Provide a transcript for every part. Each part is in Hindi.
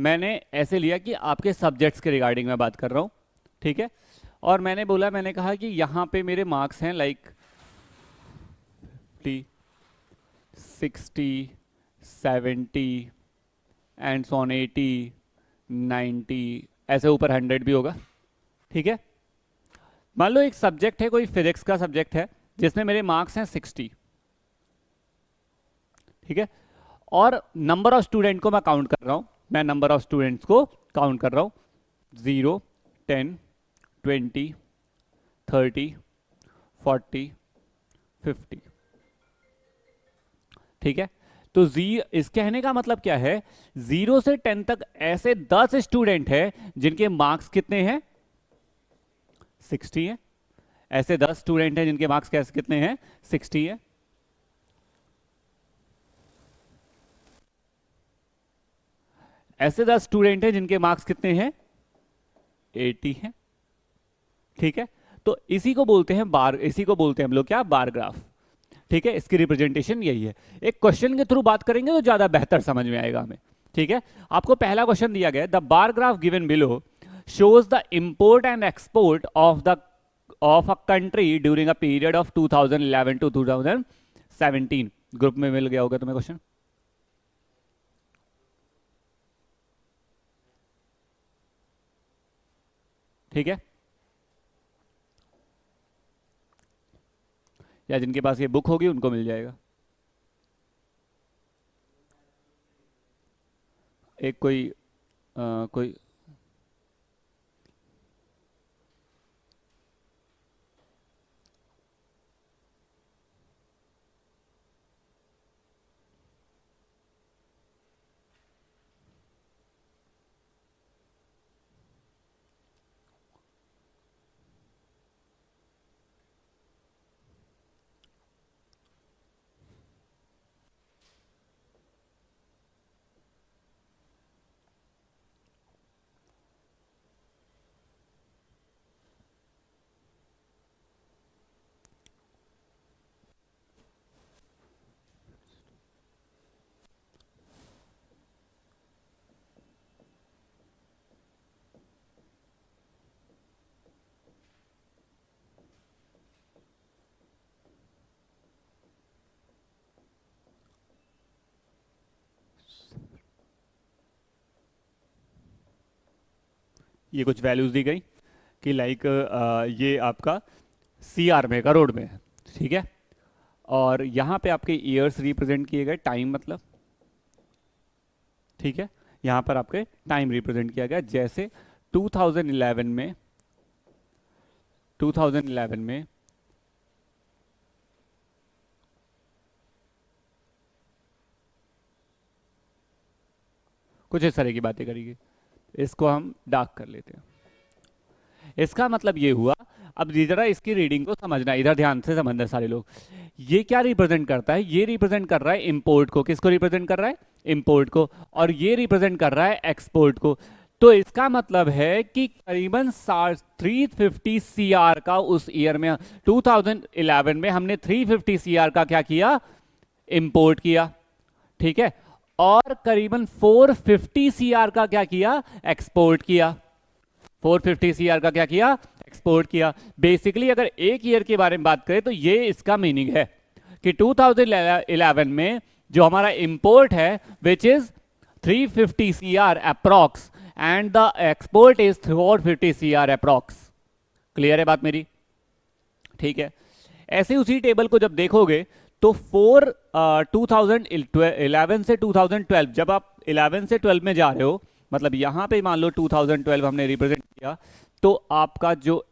मैंने ऐसे लिया कि आपके सब्जेक्ट्स के रिगार्डिंग मैं बात कर रहा हूँ, ठीक है। और मैंने कहा कि यहाँ पे मेरे मार्क्स हैं लाइक 60, 70 एंड सॉन 80, 90, ऐसे ऊपर 100 भी होगा, ठीक है। मान लो एक सब्जेक्ट है, कोई फिजिक्स का सब्जेक्ट है जिसमें मेरे मार्क्स हैं 60, ठीक है। और नंबर ऑफ स्टूडेंट को मैं काउंट कर रहा हूं, मैं नंबर ऑफ स्टूडेंट्स को काउंट कर रहा हूं, 0, 10, 20, 30, 40, 50, ठीक है। तो इस कहने का मतलब क्या है, 0 से 10 तक ऐसे 10 स्टूडेंट हैं जिनके मार्क्स कितने हैं, 60 है। ऐसे 10 स्टूडेंट हैं जिनके मार्क्स कैसे कितने हैं, 60 है। ऐसे 10 स्टूडेंट हैं जिनके मार्क्स कितने हैं, 80 हैं, ठीक है। तो इसी को बोलते हैं इसी को बोलते हैं हम लोग क्या, बार ग्राफ, ठीक है। इसकी रिप्रेजेंटेशन यही है। एक क्वेश्चन के थ्रू बात करेंगे तो ज्यादा बेहतर समझ में आएगा हमें, ठीक है। आपको पहला क्वेश्चन दिया गया है, the bar graph given below shows the import and export of a country during a period of 2011 to 2017। Group में मिल गया होगा तुम्हें क्वेश्चन, ठीक है। या जिनके पास ये बुक होगी उनको मिल जाएगा। एक कोई ये कुछ वैल्यूज दी गई कि लाइक ये आपका CR में, करोड़ में है, ठीक है। और यहाँ पे आपके ईयर्स रिप्रेजेंट किए गए, टाइम मतलब, ठीक है। यहाँ पर आपके टाइम रिप्रेजेंट किया गया, जैसे 2011 में कुछ इस तरह की बातें करेंगे। इसको हम डार्क कर लेते हैं। इसका मतलब ये हुआ, अब जरा इसकी रीडिंग को समझना, इधर ध्यान से समझना सारे लोग। ये क्या रिप्रेजेंट करता है, ये रिप्रेजेंट कर रहा है इंपोर्ट को। किसको रिप्रेजेंट कर रहा है, इंपोर्ट को। और ये रिप्रेजेंट कर रहा है एक्सपोर्ट को। तो इसका मतलब है कि करीबन 350 CR का उस ईयर में 2011 में हमने 350 CR का क्या किया, इंपोर्ट किया, ठीक है। और करीबन 450 CR का क्या किया, एक्सपोर्ट किया। 450 CR का क्या किया, एक्सपोर्ट किया। बेसिकली अगर एक ईयर के बारे में बात करें तो ये इसका मीनिंग है कि 2011 में जो हमारा इंपोर्ट है which is 350 CR approx and the export is 450 CR approx. Clear है बात मेरी, ठीक है। ऐसे उसी टेबल को जब देखोगे तो 2011 से 2012, जब आप 11 से 12 में जा रहे हो, मतलब यहां पे मान लो 2012 हमने रिप्रेजेंट किया, तो आपका जो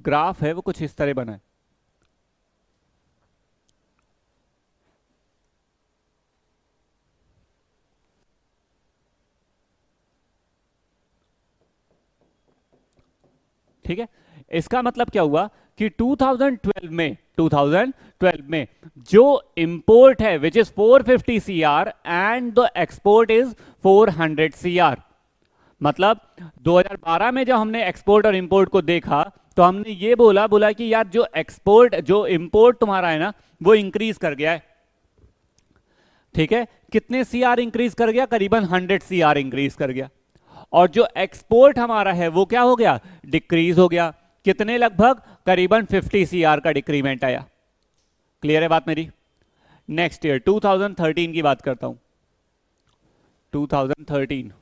ग्राफ है वो कुछ इस तरह बना है। ठीक है। इसका मतलब क्या हुआ कि 2012 में जो इंपोर्ट है which is 450 CR and the export is 400 CR। मतलब 2012 में जब हमने एक्सपोर्ट और इंपोर्ट को देखा तो हमने ये बोला कि यार जो इंपोर्ट तुम्हारा है ना वो इंक्रीज कर गया है, ठीक है, कितने सीआर इंक्रीज कर गया, करीबन 100 सीआर इंक्रीज कर गया। और जो एक्सपोर्ट हमारा है वो क्या हो गया, डिक्रीज हो गया। कितने, लगभग करीबन 50 सीआर का डिक्रीमेंट आया। क्लियर है बात मेरी। नेक्स्ट ईयर 2013 की बात करता हूं। 2013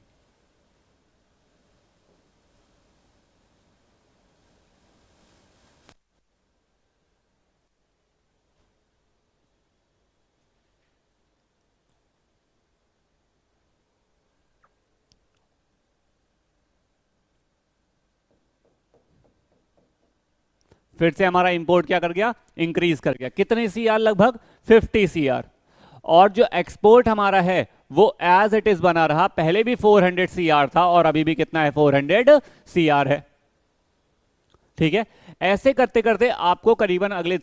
फिर से हमारा इंपोर्ट क्या कर गया, इंक्रीज कर गया। कितने सीआर, लगभग 50 सीआर। और जो एक्सपोर्ट हमारा है वो एज इट इज बना रहा, पहले भी 400 सीआर था और अभी भी कितना है, 400 सीआर है। ठीक है, ऐसे करते करते आपको करीबन अगले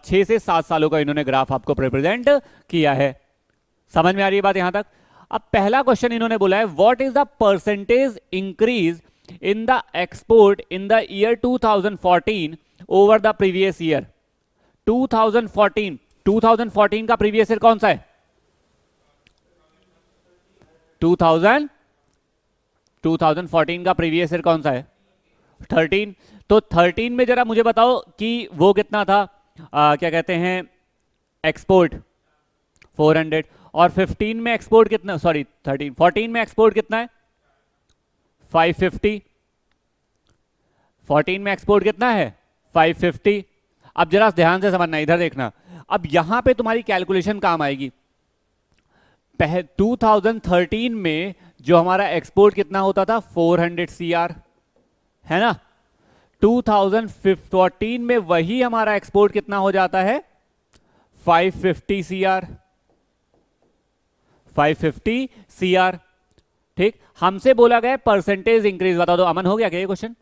6 से 7 सालों का इन्होंने ग्राफ आपको रिप्रेजेंट किया है। समझ में आ रही है बात यहां तक। अब पहला क्वेश्चन इन्होंने बोला है, what is the percentage increase in the export in the year 2014 over the previous year। 2014 का प्रीवियस ईयर कौन सा है, 2014 का प्रीवियस ईयर कौन सा है, 13। तो 13 में जरा मुझे बताओ कि वो कितना था, क्या कहते हैं, एक्सपोर्ट 400। और 15 में एक्सपोर्ट कितना, सॉरी 14 में एक्सपोर्ट कितना है, 550। 14 में एक्सपोर्ट कितना है, 550। अब जरा ध्यान से समझना, इधर देखना। अब यहां पे तुम्हारी कैलकुलेशन काम आएगी। 2013 में जो हमारा एक्सपोर्ट कितना होता था, 400 सीआर, है ना। 2014 में वही हमारा एक्सपोर्ट कितना हो जाता है, 550 सीआर, 550 सीआर। ठीक, हमसे बोला गया परसेंटेज इंक्रीज बता दो। अमन, हो गया क्या ये क्वेश्चन,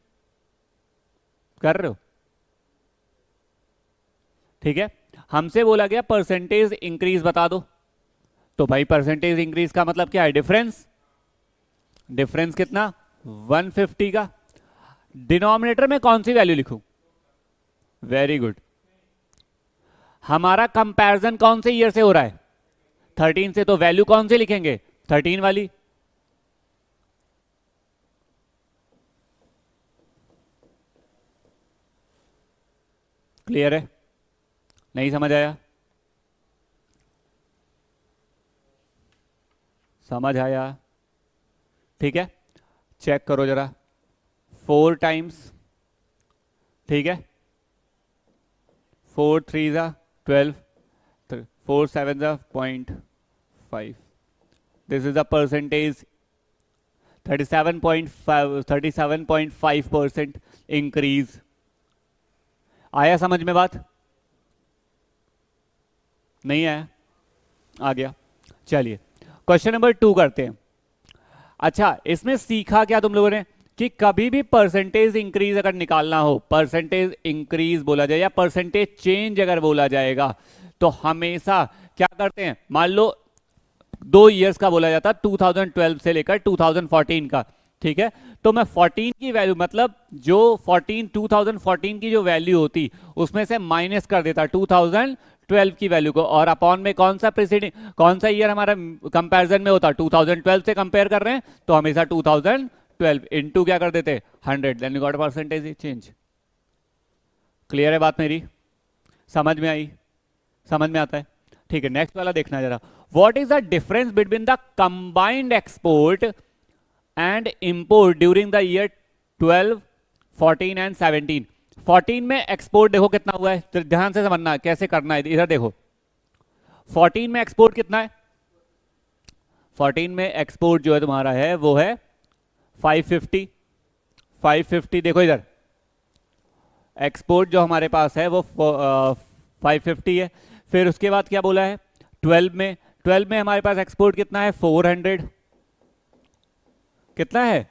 कर रहे हो, ठीक है। हमसे बोला गया परसेंटेज इंक्रीज बता दो, तो भाई परसेंटेज इंक्रीज का मतलब क्या है, डिफरेंस। डिफरेंस कितना, 150 का। डिनोमिनेटर में कौन सी वैल्यू लिखूं, वेरी गुड। हमारा कंपैरिजन कौन से ईयर से हो रहा है, 13 से, तो वैल्यू कौन सी लिखेंगे, 13 वाली। क्लियर है, नहीं समझ आया, समझ आया, ठीक है। चेक करो जरा, 4 टाइम्स, ठीक है, 4 3 जा 12, 4 7 जा 0.5, this is the percentage, 37.5% increase. आया समझ में बात, नहीं आया, आ गया। चलिए क्वेश्चन नंबर 2 करते हैं। अच्छा, इसमें सीखा क्या तुम लोगों ने कि कभी भी परसेंटेज इंक्रीज अगर निकालना हो, परसेंटेज इंक्रीज बोला जाए या परसेंटेज चेंज अगर बोला जाएगा, तो हमेशा क्या करते हैं, मान लो 2 इयर्स का बोला जाता, 2012 से लेकर 2014 का, ठीक है। तो मैं 14 की वैल्यू, मतलब जो 2014 की जो वैल्यू होती उसमें से माइनस कर देता 2012 की वैल्यू को, और अपॉन में कौन सा प्रीसीडिंग, कौन सा ईयर हमारा कंपैरिजन में होता, 2012 से कंपेयर कर रहे हैं तो हमेशा 2012 इनटू क्या कर देते, 100, then you got percentage change. Clear है बात मेरी, समझ में आई, समझ में आता है, ठीक है। नेक्स्ट वाला देखना जरा, what is the difference between the combined export and import during the year 12, 14 and 17। 14 में एक्सपोर्ट देखो कितना हुआ है, तो ध्यान से समझना है कैसे करना है। इधर देखो 14 में एक्सपोर्ट कितना है, 14 में एक्सपोर्ट जो है तुम्हारा है वो है 550। 550 देखो इधर, एक्सपोर्ट जो हमारे पास है वो 550 है। फिर उसके बाद क्या बोला है, 12 में हमारे पास एक्सपोर्ट कितना है, 400, कितना है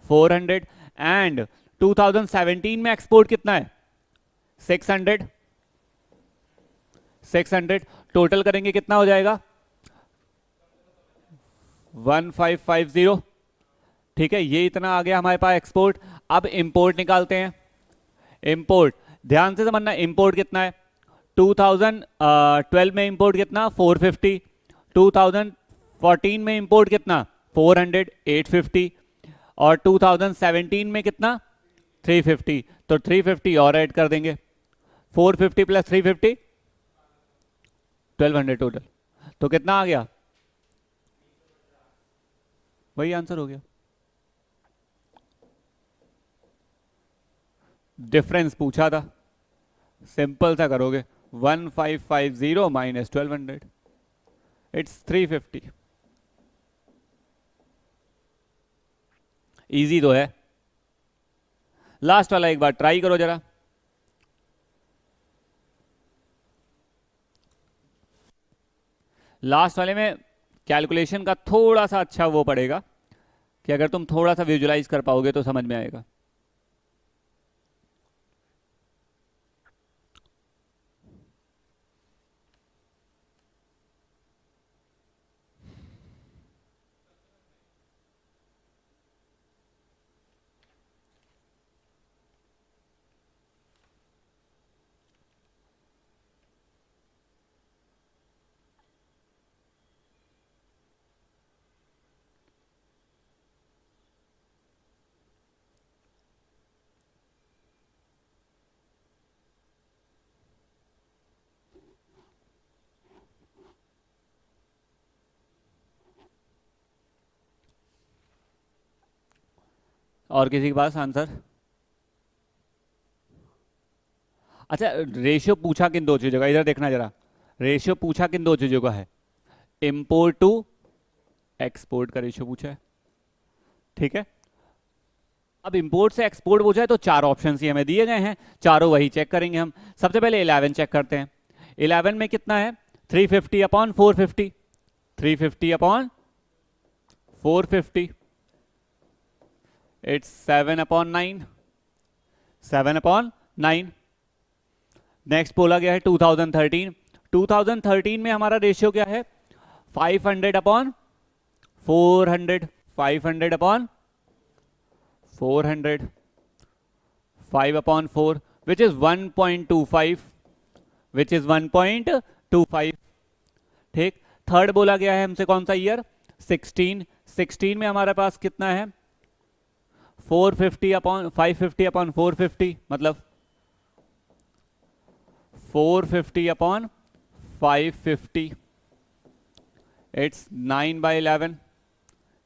400। एंड 2017 में एक्सपोर्ट कितना है, 600। टोटल करेंगे कितना हो जाएगा, 1550, ठीक है। ये इतना आ गया हमारे पास एक्सपोर्ट। अब इंपोर्ट निकालते हैं। इंपोर्ट ध्यान से समझना, इंपोर्ट कितना है, 2012 में इंपोर्ट कितना 450, 2014 में इंपोर्ट कितना 400 850, और 2017 में कितना 350, तो 350 और ऐड कर देंगे, 450 प्लस 350 1200 टोटल, तो कितना आ गया, वही आंसर हो गया। डिफरेंस पूछा था, सिंपल सा करोगे, 1550 माइनस 1200, इट्स 350। इजी तो है। लास्ट वाला एक बार ट्राई करो जरा। लास्ट वाले में कैलकुलेशन का थोड़ा सा अच्छा वो पड़ेगा कि अगर तुम थोड़ा सा विजुलाइज कर पाओगे तो समझ में आएगा। और किसी के पास आंसर? अच्छा, रेशियो पूछा किन दो चीजों का, इधर देखना जरा, रेशियो पूछा किन दो चीजों का है, इंपोर्ट टू एक्सपोर्ट का रेशियो पूछा है, ठीक है। अब इंपोर्ट से एक्सपोर्ट पूछा है तो चार ऑप्शंस ही हमें दिए गए हैं, चारों वही चेक करेंगे हम। सबसे पहले 11 चेक करते हैं। 11 में कितना है 350 upon 450, 350 upon 450, it's 7 upon 9, 7 upon 9। Next बोला गया है 2013, 2013 में हमारा रेशियो क्या है 500 upon 400, 500 upon 400, 5 upon 4 which is 1.25, which is 1.25, ठीक। थर्ड बोला गया है हमसे कौन सा ईयर 16, 16 में हमारे पास कितना है 450 अपॉन 550 अपॉन 450, मतलब 450 upon 550, it's 9/11,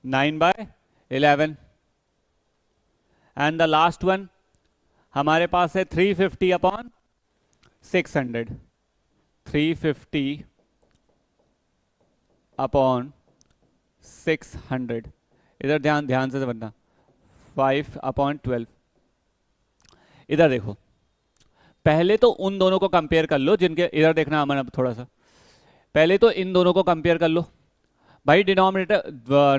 9/11। And the last one हमारे पास है 350 अपॉन 600, 350 अपॉन 600, इधर ध्यान ध्यान से समझना, 5 अपॉन 12। इधर देखो, पहले तो उन दोनों को कंपेयर कर लो जिनके, इधर देखना अमन, अब थोड़ा सा पहले तो इन दोनों को कंपेयर कर लो भाई। डिनोमिनेटर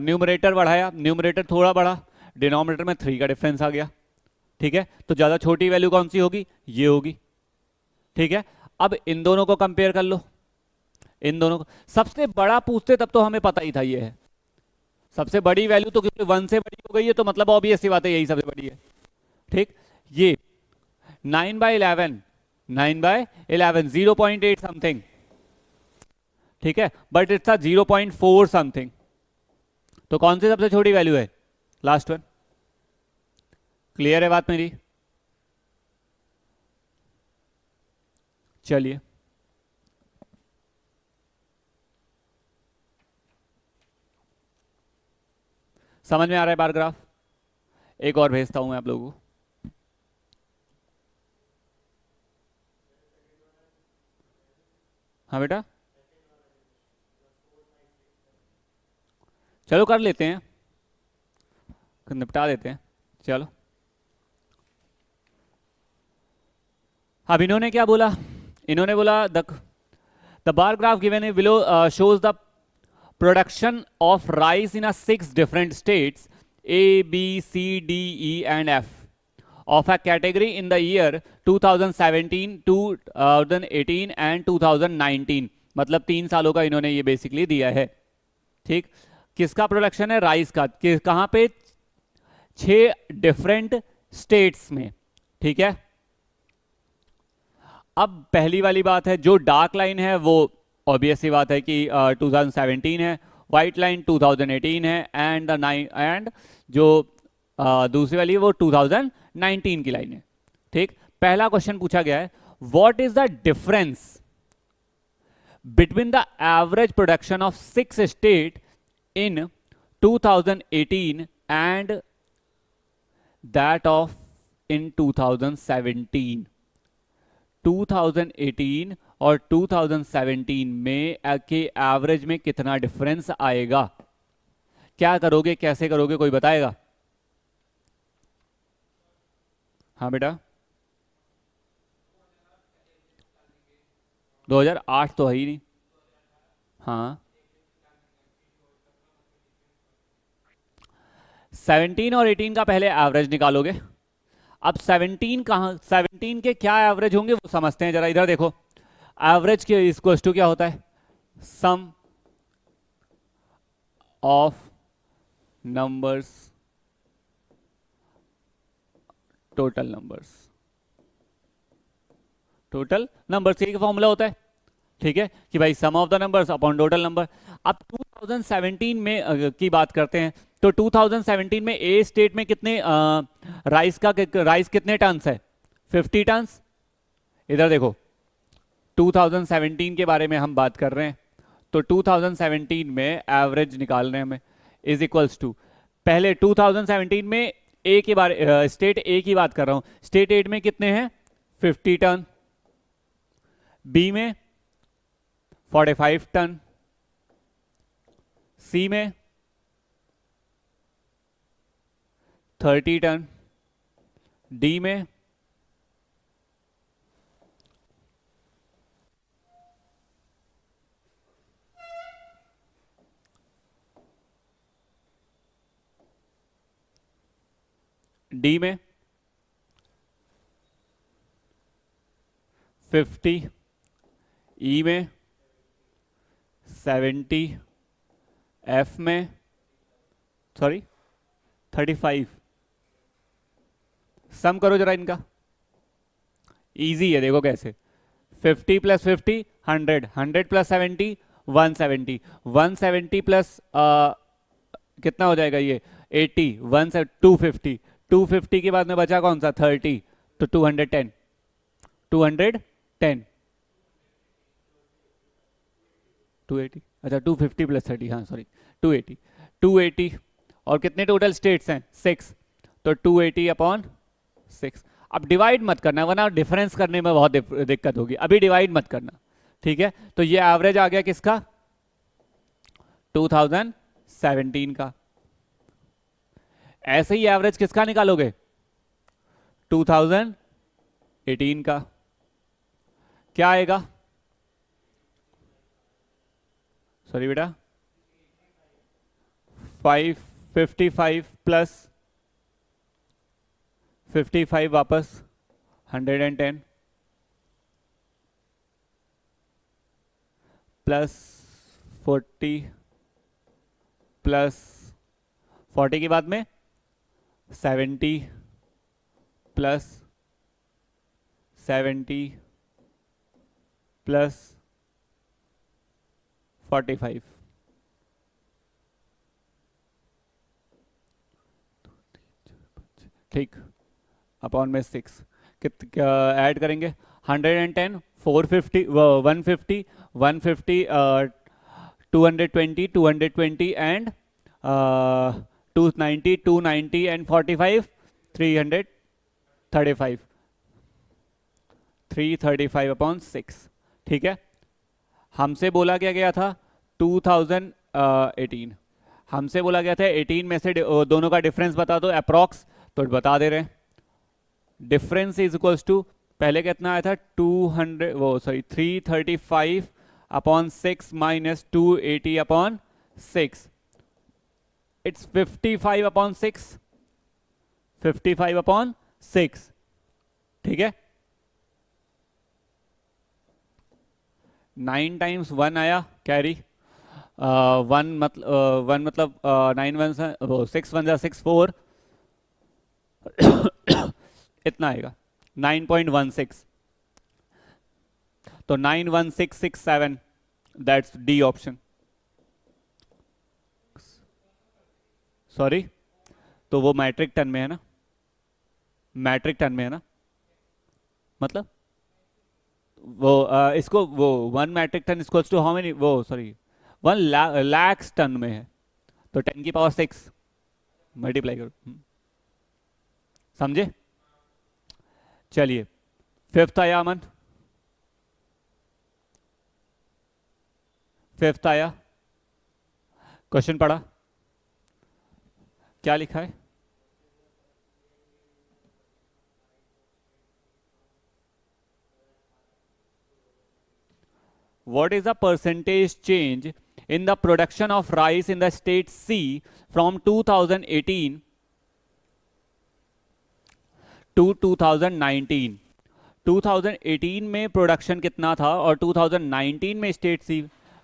न्यूमरेटर बढ़ाया, न्यूमरेटर थोड़ा बढ़ा, डिनोमिनेटर में 3 का डिफरेंस आ गया, ठीक है। तो ज्यादा छोटी वैल्यू कौन सी होगी, ये होगी, ठीक है। अब इन दोनों को कंपेयर कर लो, इन दोनों को, सबसे बड़ा पूछते तब तो हमें पता ही था ये है सबसे बड़ी वैल्यू, तो क्योंकि 1 से बड़ी हो गई है तो मतलब ऑब्वियस सी बात है यही सबसे बड़ी है, ठीक। ये 9/11, 9/11 0.8 समथिंग, ठीक है, बट इट्स 0.4 समथिंग, तो कौन सी सबसे छोटी वैल्यू है, लास्ट वन। क्लियर है बात मेरी? चलिए, समझ में आ रहा है बार ग्राफ? एक और भेजता हूं मैं आप लोगों को। हाँ बेटा, चलो कर लेते हैं, निपटा देते हैं, चलो। अब इन्होंने क्या बोला, इन्होंने बोला the bar graph given below shows the production of rice in 6 different states A, B, C, D, E and F of a category in the year 2017, 2018 and 2019, मतलब 3 सालों का इन्होंने ये बेसिकली दिया है, ठीक। किसका प्रोडक्शन है, राइस का, कहां पे 6 डिफरेंट स्टेट्स में, ठीक है। अब पहली वाली बात है, जो डार्क लाइन है वो ऑब्वियस सी बात है कि 2017 है, व्हाइट लाइन 2018 है, एंड जो दूसरी वाली है वो 2019 की लाइन है। ठीक, पहला क्वेश्चन पूछा गया है, what is the difference between the average production of 6 state in 2018 and that of in 2017। 2018 और 2017 में के एवरेज में कितना डिफरेंस आएगा? क्या करोगे, कैसे करोगे, कोई बताएगा? हाँ बेटा, 2008 तो है ही नहीं। हाँ, 17 और 18 का पहले एवरेज निकालोगे। अब 17 कहाँ, 17 के क्या एवरेज होंगे वो समझते हैं, जरा इधर देखो। एवरेज के इक्वल टू क्या होता है? Sum of numbers, total numbers, total numbers, यही फॉर्मूला होता है। ठीक है, कि भाई sum of the numbers upon total number. अब 2017 में की बात करते हैं, तो 2017 में ए स्टेट में कितने राइस कितने टन्स है? 50 टन्स। इधर देखो, 2017 के बारे में हम बात कर रहे हैं, तो 2017 में एवरेज निकाल रहे हैं हमें, इज इक्वल्स टू, पहले 2017 में ए के बारे स्टेट ए की बात कर रहा हूं, स्टेट ए में कितने हैं? 50 टन, बी में 45 टन, सी में 30 टन, डी में डी में 50, ई में 70, एफ में 35। सम करो जरा इनका, इजी है, देखो कैसे। 50 प्लस 50 100, 100 प्लस 70 170, 170 प्लस कितना हो जाएगा ये? 80, 250, 250 के बाद में बचा कौन सा? 30, तो 210, 210, 280, अच्छा 250 प्लस 30, हाँ सॉरी 280, 280। और कितने टोटल स्टेट्स हैं? 6, तो 280 अपॉन 6। अब डिवाइड मत करना वरना डिफरेंस करने में बहुत दिक्कत होगी, अभी डिवाइड मत करना। ठीक है, तो ये एवरेज आ गया किसका? 2017 का। ऐसे ही एवरेज किसका निकालोगे? 2018 का। क्या आएगा? सॉरी बेटा, 555 प्लस 55 वापस 110 प्लस 40 प्लस 40 के बाद में 70 प्लस 70 प्लस 45। ठीक, अपॉन में 6 ऐड करेंगे 110, 450, 150, 150, 220, 220 एंड 290, 290 एंड 45, 335, 335 अपॉन 6। ठीक है, हमसे बोला क्या गया था? 2018, हमसे बोला गया था 18 में से दोनों का डिफरेंस बता दो अप्रॉक्स, तो बता दे रहे हैं। डिफरेंस इज इक्वल्स टू, पहले कितना आया था? 335 upon 6 minus 280 upon 6, it's 55 upon 6, 55 upon 6। ठीक है, 9 टाइम्स 1 आया कैरी, 1 मतलब 9 1 6 1 6 4 इतना आएगा 9.16। तो 91667, दैट्स डी ऑप्शन। सॉरी, तो वो मैट्रिक टन में है ना, मैट्रिक टन में है ना, मतलब वो इसको वो 1 metric ton to how many, वो सॉरी 1 lakhs टन में है, तो 10⁶ मल्टीप्लाई करो। समझे? चलिए फिफ्थ आया अमन, फिफ्थ आया, क्वेश्चन पढ़ा, क्या लिखा है? What is the percentage change in the production of rice in the state C from 2018 to 2019? 2018 में प्रोडक्शन कितना था और 2019 में स्टेट सी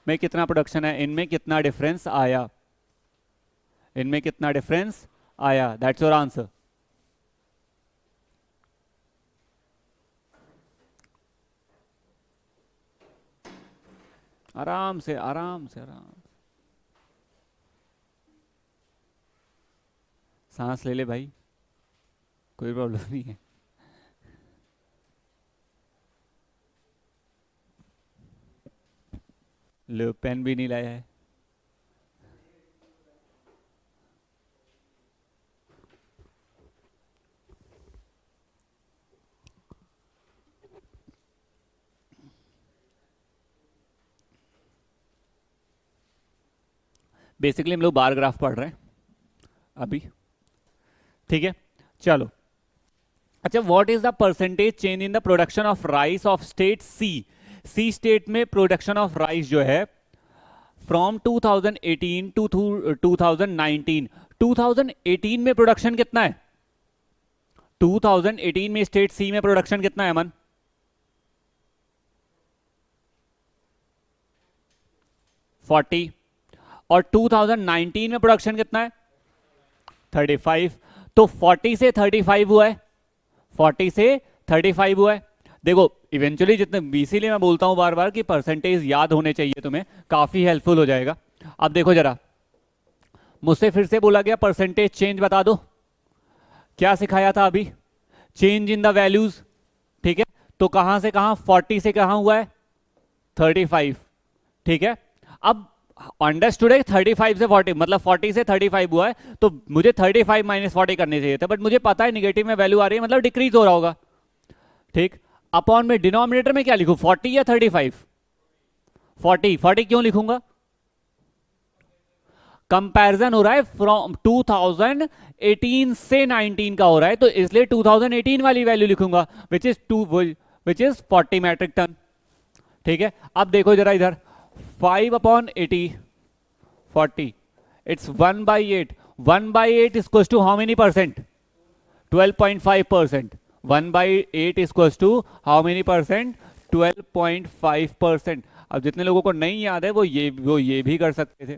में कितना प्रोडक्शन है, इनमें कितना डिफरेंस आया, इनमें कितना डिफरेंस आया? That's your answer. आराम से आराम से आराम से, सांस ले ले भाई, कोई प्रॉब्लम नहीं है। लो, पेन भी नहीं लाया है। बेसिकली हम लोग बार ग्राफ पढ़ रहे हैं अभी, ठीक है? चलो, अच्छा, what is the percentage change in the production of rice of state C? C state में प्रोडक्शन ऑफ राइस जो है फ्रॉम 2018 टू 2019, 2018 में प्रोडक्शन कितना है? 2018 में स्टेट सी में प्रोडक्शन कितना है अमन? 40। और 2019 में प्रोडक्शन कितना है? 35। तो 40 से 35 हुआ है, 40 से 35 हुआ है। देखो इवेंचुअली जितने, इसीलिए मैं बोलता हूं बार बार कि परसेंटेज याद होने चाहिए, तुम्हें काफी हेल्पफुल हो जाएगा। अब देखो जरा, मुझसे फिर से बोला गया परसेंटेज चेंज बता दो, क्या सिखाया था अभी? चेंज इन द वैल्यूज, ठीक है? तो कहां से कहां, 40 से कहां हुआ है? 35, ठीक है? अब अंडरस्टूड है 35 से 40, मतलब 40 से 35 हुआ है, तो मुझे 35 माइनस 40 करने चाहिए थे, बट मुझे पता है निगेटिव में वैल्यू आ रही है, मतलब डिक्रीज हो रहा होगा, ठीक? अपॉन में डिनोमिनेटर में क्या लिखूं, 40 या 35? 40। 40 क्यों लिखूंगा? कंपैरिजन हो रहा है फ्रॉम 2018 से 19 का हो रहा है, तो इसलिए 2018 वाली वैल्यू लिखूंगा, विच इज 40 मैट्रिक टन, ठीक है? अब देखो जरा इधर, 5/80, 40, it's 1/8, 1/8 is equals to how many percent? 12.5%। 1/8 is equals to how many percent? 12.5%। अब जितने लोगों को नहीं याद है वो ये भी कर सकते थे।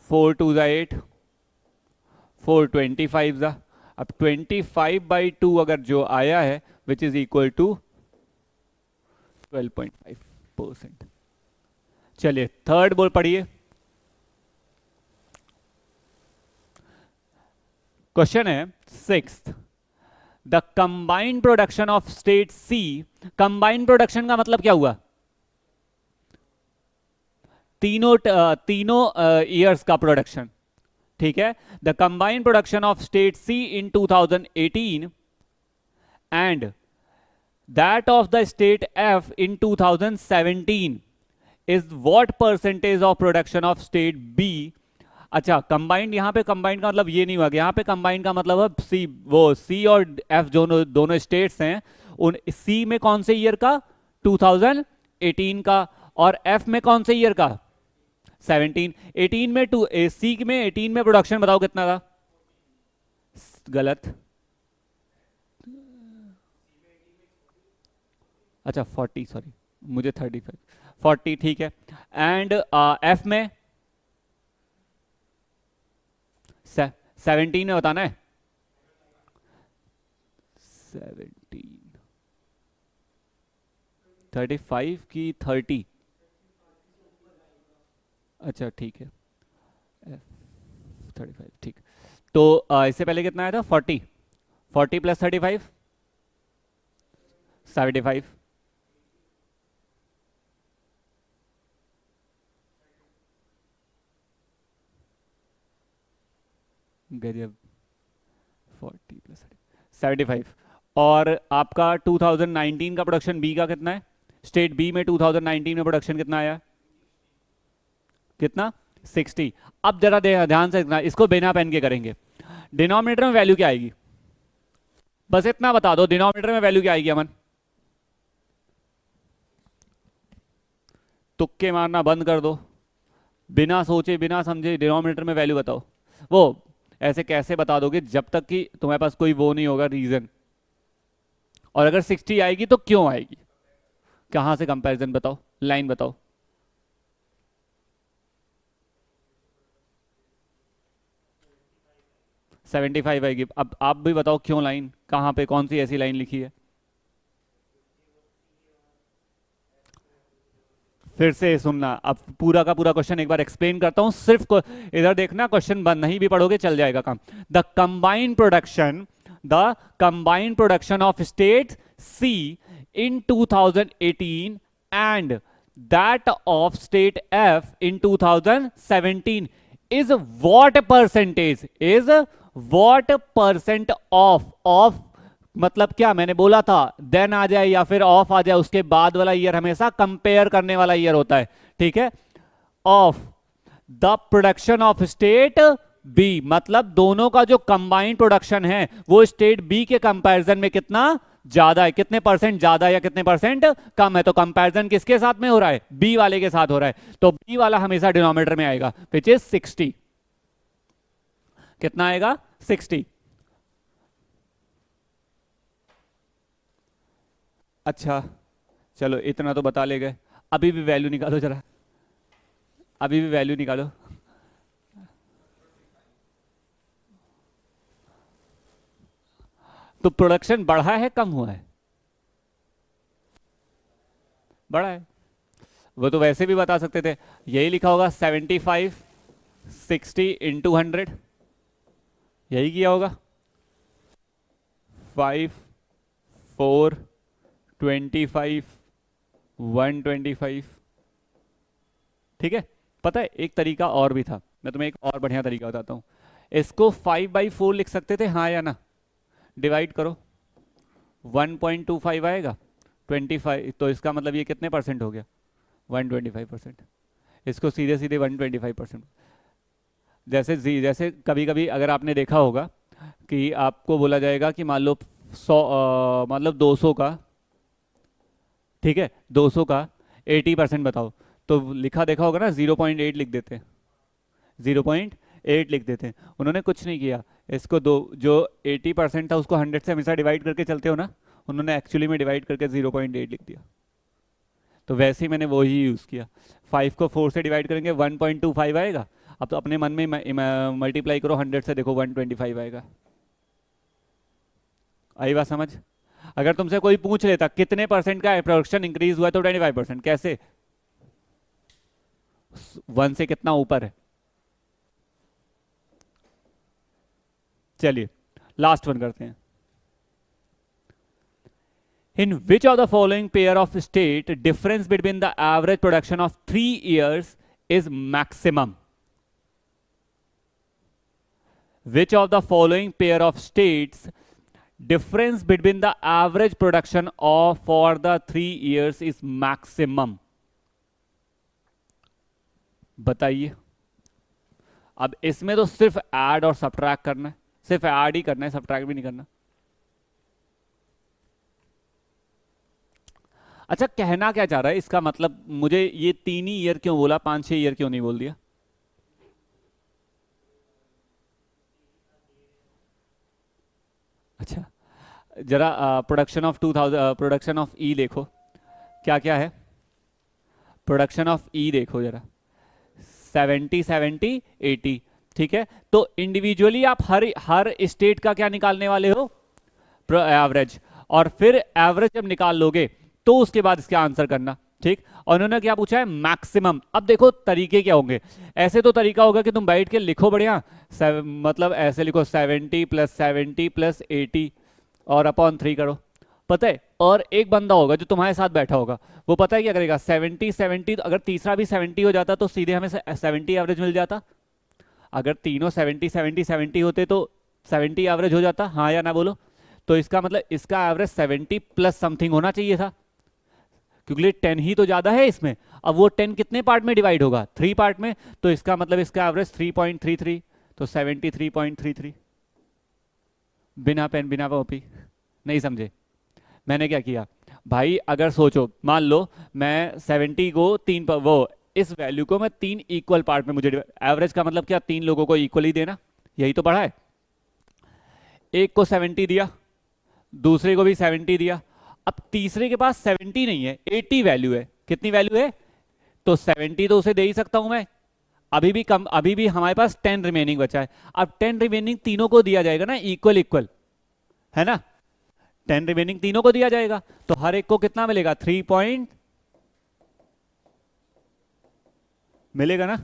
4 2 8, 4 25 अब 25/2 अगर जो आया है विच इज इक्वल टू 12.5%। चलिए थर्ड बोल पढ़िए, क्वेश्चन है 6th, the combined production of state C. Combined production का मतलब क्या हुआ? तीनों ईयर्स का प्रोडक्शन, ठीक है? The combined production of state C in 2018 and that of the state F in 2017 is what percentage of production of state B. अच्छा, कंबाइंड, यहां पे कंबाइंड का मतलब ये नहीं हुआ, यहां पे कंबाइंड का मतलब है सी, वो सी और एफ दोनों स्टेट्स हैं, उन सी में कौन से ईयर का? 2018 का, और एफ में कौन से ईयर का? 17। 18 में सी में 18 में प्रोडक्शन बताओ कितना था? गलत, अच्छा 40, सॉरी मुझे 35, 40, ठीक है। एंड एफ में 17 में बताना है, 17, 35 की 30, अच्छा ठीक है, 35 ठीक। तो इससे पहले कितना आया था? 40, 40 प्लस 35 75, गजब, 40 प्लस 75। और आपका 2019 का प्रोडक्शन बी का कितना है? स्टेट बी में 2019 में प्रोडक्शन कितना आया? कितना? 60। अब जरा ध्यान से देखना, इसको बिना पेन के करेंगे। डिनोमिनेटर में वैल्यू क्या आएगी? बस इतना बता दो, डिनोमिनेटर में वैल्यू क्या आएगी अमन? तुक्के मारना बंद कर दो, बिना सोचे बिना समझे डिनोमिनेटर में वैल्यू बताओ। वो ऐसे कैसे बता दोगे जब तक कि तुम्हारे पास कोई वो नहीं होगा रीजन। और अगर 60 आएगी तो क्यों आएगी? कहां से कंपैरिजन बताओ, लाइन बताओ। सेवेंटी फाइव आएगी। अब आप भी बताओ क्यों, लाइन कहां पे, कौन सी ऐसी लाइन लिखी है? फिर से सुनना, अब पूरा का पूरा क्वेश्चन एक बार एक्सप्लेन करता हूं, सिर्फ इधर देखना, क्वेश्चन बंद नहीं भी पढ़ोगे चल जाएगा काम। The combined production of state C in 2018 and that of state F in 2017 is what percentage, is what percent of मतलब क्या मैंने बोला था, देन आ जाए या फिर ऑफ आ जाए, उसके बाद वाला ईयर हमेशा कंपेयर करने वाला ईयर होता है, ठीक है। Of the production of state B, मतलब दोनों का जो कंबाइंड प्रोडक्शन है वो स्टेट बी के कंपैरिजन में कितना ज्यादा है, कितने परसेंट ज्यादा है या कितने परसेंट कम है। तो कंपैरिजन किसके साथ में हो रहा है? बी वाले के साथ हो रहा है। तो बी वाला हमेशा डिनोमिनेटर में आएगा, विच इज 60। कितना आएगा? 60। अच्छा चलो इतना तो बता ले गए, अभी भी वैल्यू निकालो जरा, अभी भी वैल्यू निकालो। तो प्रोडक्शन बढ़ा है कम हुआ है? बढ़ा है। वो तो वैसे भी बता सकते थे, यही लिखा होगा 75 60 इंटू 100, यही किया होगा। 5 4 25 125, ठीक है। पता है एक तरीका और भी था, मैं तुम्हें एक और बढ़िया तरीका बताता हूँ। इसको 5/4 लिख सकते थे, हाँ या ना? डिवाइड करो, 1.25 आएगा, 25, तो इसका मतलब ये कितने परसेंट हो गया? 125%। इसको सीधे सीधे 125%। जैसे कभी कभी अगर आपने देखा होगा कि आपको बोला जाएगा कि मान लो 100 मतलब 200 का, ठीक है, 200 का 80% बताओ, तो लिखा देखा होगा ना 0.8 लिख देते हैं, 0.8 लिख देते हैं। उन्होंने कुछ नहीं किया, इसको दो, जो 80% था उसको 100 से हमेशा डिवाइड करके चलते हो ना, उन्होंने एक्चुअली में डिवाइड करके 0.8 लिख दिया। तो वैसे ही मैंने वो ही यूज़ किया। 5 को 4 से डिवाइड करेंगे 1.25 आएगा। अब तो अपने मन में मल्टीप्लाई करो 100 से, देखो 125 आएगा। आई बात समझ? अगर तुमसे कोई पूछ लेता कितने परसेंट का प्रोडक्शन इंक्रीज हुआ है, तो 25%। कैसे? 1 से कितना ऊपर है। चलिए लास्ट वन करते हैं। In which of the following pair of state difference between the average production of 3 years is maximum? Which of the following pair of states difference between the average production of for the 3 years is maximum? बताइए। अब इसमें तो सिर्फ ऐड और सब्ट्रैक्ट करना है, सिर्फ ऐड ही करना है, सब्ट्रैक्ट भी नहीं करना। अच्छा कहना क्या चाह रहा है इसका मतलब, मुझे ये 3 ही ईयर क्यों बोला, 5-6 ईयर क्यों नहीं बोल दिया? अच्छा जरा प्रोडक्शन ऑफ 2000, प्रोडक्शन ऑफ ई देखो क्या क्या है। प्रोडक्शन ऑफ ई देखो जरा, 70 70 80, ठीक है। तो इंडिविजुअली आप हर स्टेट का क्या निकालने वाले हो? एवरेज। और फिर एवरेज जब निकाल लोगे तो उसके बाद इसका आंसर करना। ठीक, और उन्होंने क्या पूछा है, मैक्सिमम। अब देखो तरीके क्या होंगे, ऐसे तो तरीका होगा कि तुम बैठ के लिखो बढ़िया, मतलब ऐसे लिखो 70 + 70 + 80 और अपॉन 3 करो, पता है। और एक बंदा होगा जो तुम्हारे साथ बैठा होगा, वो पता है क्या करेगा, 70 अगर तीसरा भी 70 हो जाता तो सीधे हमें 70 एवरेज मिल जाता। अगर तीनों 70 होते तो 70 एवरेज हो जाता, हाँ या ना बोलो। तो इसका मतलब इसका एवरेज 70 प्लस समथिंग होना चाहिए था, क्योंकि 10 ही तो ज्यादा है इसमें। अब वो 10 कितने पार्ट में डिवाइड होगा, 3 पार्ट में, तो इसका मतलब इसका एवरेज 3.33, तो 73.33। बिना पेन बिना कॉपी, नहीं समझे मैंने क्या किया भाई। अगर सोचो, मान लो मैं 70 को तीन पर वो इस वैल्यू को मैं 3 इक्वल पार्ट में, मुझे एवरेज का मतलब क्या, 3 लोगों को इक्वली देना, यही तो पढ़ा है। एक को 70 दिया, दूसरे को भी 70 दिया, अब तीसरे के पास 70 नहीं है, 80 वैल्यू है। कितनी वैल्यू है, तो 70 तो उसे दे ही सकता हूं मैं। अभी भी कम, अभी भी हमारे पास 10 रिमेनिंग बचा है। अब 10 रिमेनिंग तीनों को दिया जाएगा ना, इक्वल इक्वल, है ना। 10 रिमेनिंग तीनों को दिया जाएगा, तो हर एक को कितना मिलेगा, 3 पॉइंट मिलेगा ना।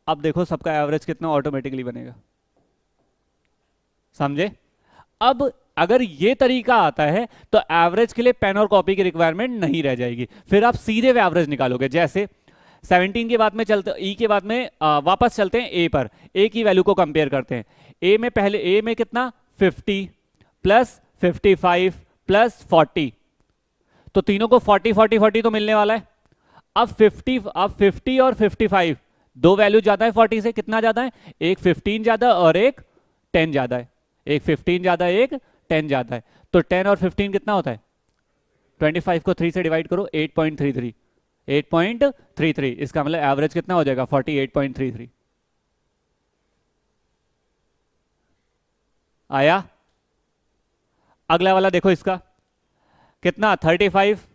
अब देखो सबका एवरेज कितना ऑटोमेटिकली बनेगा, समझे। अब अगर ये तरीका आता है तो एवरेज के लिए पेन और कॉपी की रिक्वायरमेंट नहीं रह जाएगी, फिर आप सीधे एवरेज निकालोगे। जैसे 17 के बाद में चलते, ई के बाद में वापस चलते हैं ए पर, ए की वैल्यू को कंपेयर करते हैं। ए में पहले, ए में कितना, 50 प्लस 55 प्लस 40, तो तीनों को 40 40 40 तो मिलने वाला है। अब 50 और 55, दो वैल्यू ज्यादा है 40 से, कितना ज्यादा है, एक 15 ज्यादा और एक 10 ज्यादा है, एक 15 ज्यादा है एक 10 ज्यादा है। तो 10 और 15 कितना होता है, 25 को 3 से डिवाइड करो, 8.33, 8.33, इसका मतलब एवरेज कितना हो जाएगा, 48.33। आया। अगला वाला देखो, इसका कितना, 35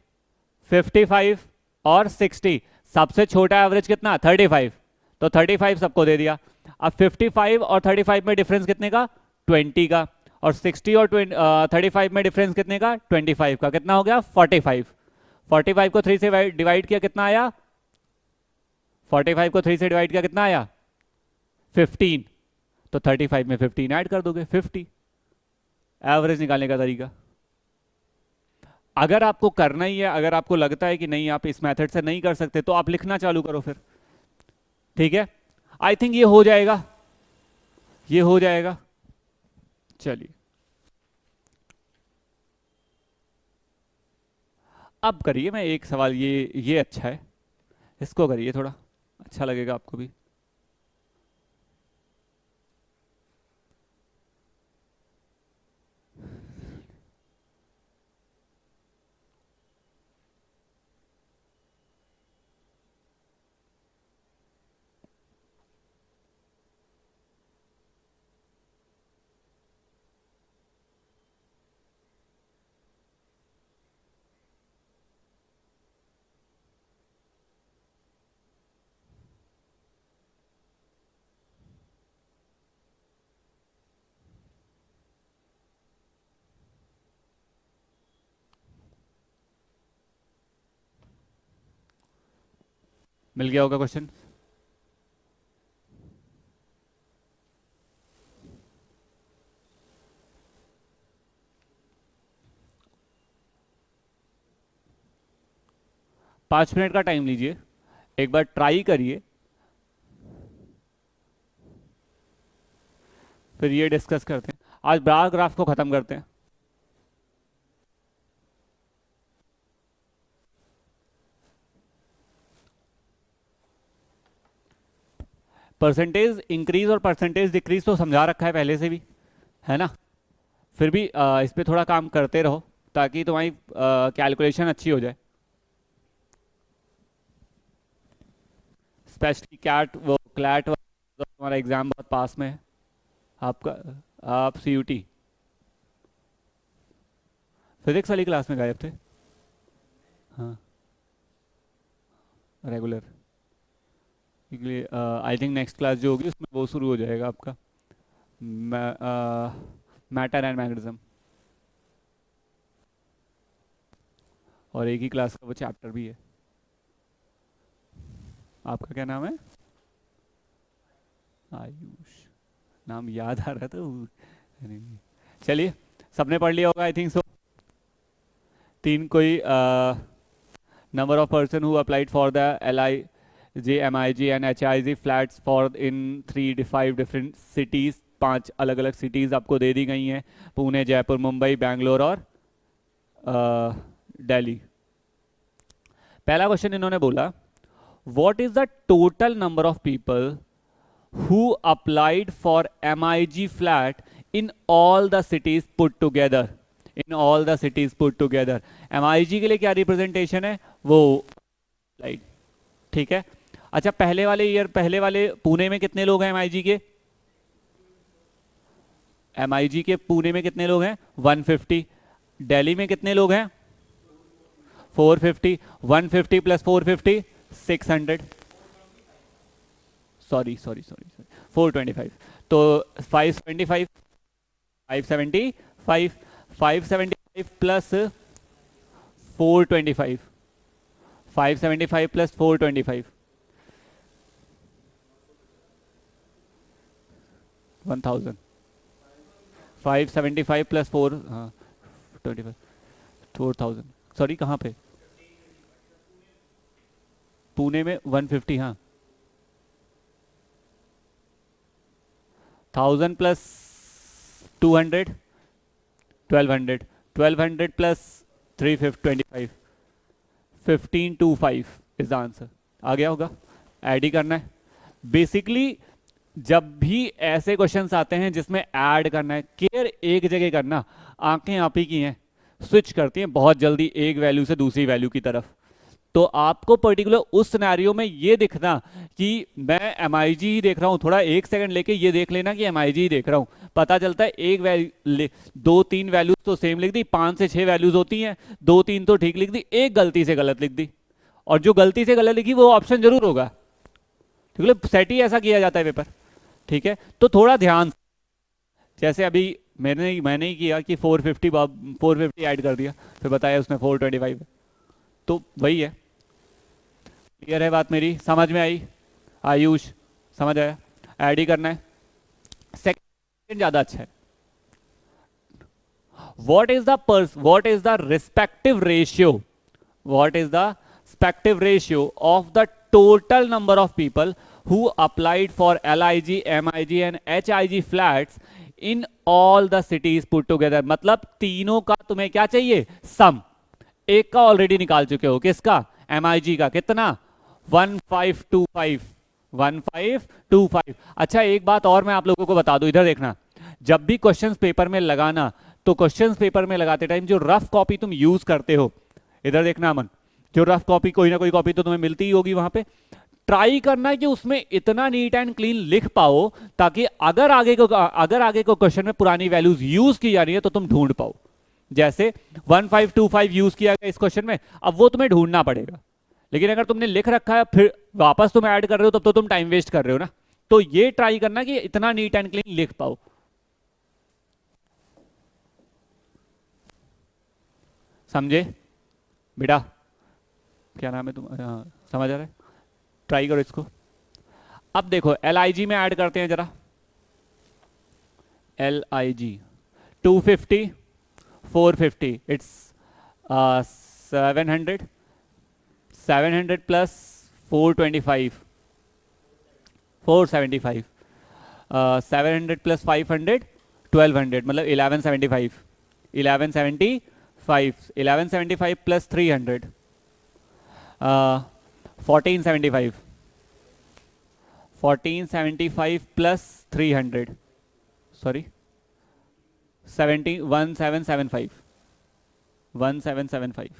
55 और 60, सबसे छोटा एवरेज कितना, 35, तो 35 सबको दे दिया। अब 55 और 35 में डिफरेंस कितने का, 20 का, और 60 और 35 में डिफरेंस कितने का, 25 का, कितना हो गया, 45। 45 को 3 से डिवाइड किया, कितना आया, 45 को 3 से डिवाइड किया, कितना आया, 15, तो 35 में 15 ऐड कर दोगे, 50। एवरेज निकालने का तरीका। अगर आपको करना ही है, अगर आपको लगता है कि नहीं आप इस मेथड से नहीं कर सकते, तो आप लिखना चालू करो फिर, ठीक है। आई थिंक ये हो जाएगा, ये हो जाएगा। चलिए अब करिए, मैं एक सवाल, ये अच्छा है, इसको करिए, थोड़ा अच्छा लगेगा आपको भी। मिल गया होगा क्वेश्चन। पाँच मिनट का टाइम लीजिए, एक बार ट्राई करिए, फिर ये डिस्कस करते हैं। आज बार ग्राफ को खत्म करते हैं। परसेंटेज इंक्रीज और परसेंटेज डिक्रीज तो समझा रखा है पहले से भी, है ना। फिर भी इस पे थोड़ा काम करते रहो, ताकि तुम्हारी कैलकुलेशन अच्छी हो जाए। स्पेशली कैट वो क्लैट, तुम्हारा एग्जाम बहुत पास में है आपका। आप सीयूटी फिजिक्स वाली क्लास में गायब थे। हाँ, regular, I think next class जो होगी उसमें वो शुरू हो जाएगा आपका मैटर एंड मैग्नेटिज्म, और एक ही क्लास का वो चैप्टर भी है। आपका क्या नाम है? आयुष। नाम याद आ रहा था चलिए, सबने पढ़ लिया होगा आई थिंक सो। तीन कोई number of person who applied for the LIJ, MIG and HIG flats for in 5 different cities, 5 अलग अलग cities आपको दे दी गई हैं, पुणे, जयपुर, मुंबई, बैंगलोर और दिल्ली। पहला क्वेश्चन इन्होंने बोला what is the total number of people who applied for MIG flat in all the cities put together, in all the cities put together। MIG के लिए क्या रिप्रेजेंटेशन है वो स्लाइड, ठीक है। अच्छा पहले वाले ईयर, पहले वाले पुणे में कितने लोग हैं MIG के? MIG के पुणे में कितने लोग हैं? 150। दिल्ली में कितने लोग हैं? 450। 150 प्लस 450 600, सॉरी 425। तो 575 प्लस 425, 575 प्लस 425 1000। 575 प्लस 4, हाँ 25 4000। सॉरी कहाँ पे? पुणे में 150, हाँ 1000 plus 200 1200, 1200 plus 325 1525 is the answer. आ गया होगा, ऐड ही करना है बेसिकली। जब भी ऐसे क्वेश्चंस आते हैं जिसमें ऐड करना है, केयर एक जगह करना, आंखें आप ही की हैं, स्विच करती हैं बहुत जल्दी एक वैल्यू से दूसरी वैल्यू की तरफ। तो आपको पर्टिकुलर उस सिनेरियो में ये दिखना कि मैं MIG ही देख रहा हूं, थोड़ा एक सेकंड लेके ये देख लेना कि MIG ही देख रहा हूं, पता चलता है एक वैल्यू 2-3 वैल्यूज तो सेम लिख दी, 5 से 6 वैल्यूज होती हैं, 2-3 तो ठीक लिख दी, एक गलती से गलत लिख दी, और जो गलती से गलत लिखी वो ऑप्शन जरूर होगा, ठीक है। सेट ही ऐसा किया जाता है पेपर, ठीक है। तो थोड़ा ध्यान, जैसे अभी मैंने ही किया कि 450 ऐड कर दिया, फिर बताया उसने 425, तो वही है। क्लियर है बात मेरी, समझ में आई? आयुष समझ आया? ऐड ही करना है, सेकंड ज्यादा अच्छा है। what is the respective ratio, what is the respective ratio of the total number of people who applied for LIG, MIG and HIG flats in all the cities put together। मतलब तीनों का तुम्हें क्या चाहिए? सम। एक का ऑलरेडी निकाल चुके हो, किसका? MIG का। कितना? 1525, 1525। अच्छा एक बात और मैं आप लोगों को बता दूं, इधर देखना, जब भी क्वेश्चंस पेपर में लगाना, तो क्वेश्चंस पेपर में लगाते टाइम जो रफ कॉपी तुम यूज करते हो, इधर देखना अमन, जो रफ कॉपी, कोई ना कोई कॉपी तो तुम्हें मिलती ही होगी वहां पे, ट्राई करना है कि उसमें इतना नीट एंड क्लीन लिख पाओ ताकि अगर आगे को क्वेश्चन में पुरानी वैल्यूज यूज की जा रही है तो तुम ढूंढ पाओ। जैसे 1525 यूज किया गया इस क्वेश्चन में, अब वो तुम्हें ढूंढना पड़ेगा, लेकिन अगर तुमने लिख रखा है फिर वापस तुम ऐड कर रहे हो तब तो तुम टाइम वेस्ट कर रहे हो ना। तो ये ट्राई करना कि इतना नीट एंड क्लीन लिख पाओ। समझे बेटा? क्या नाम है तुम? हाँ, समझ आ रहा है? ट्राई करो इसको। अब देखो LIG में ऐड करते हैं जरा। LIG 250 450 इट्स 700 700 प्लस 425 475, 700 प्लस 500 1200, मतलब 1175 1175 प्लस 300 1475 1475 प्लस 300, सॉरी 1775 1775,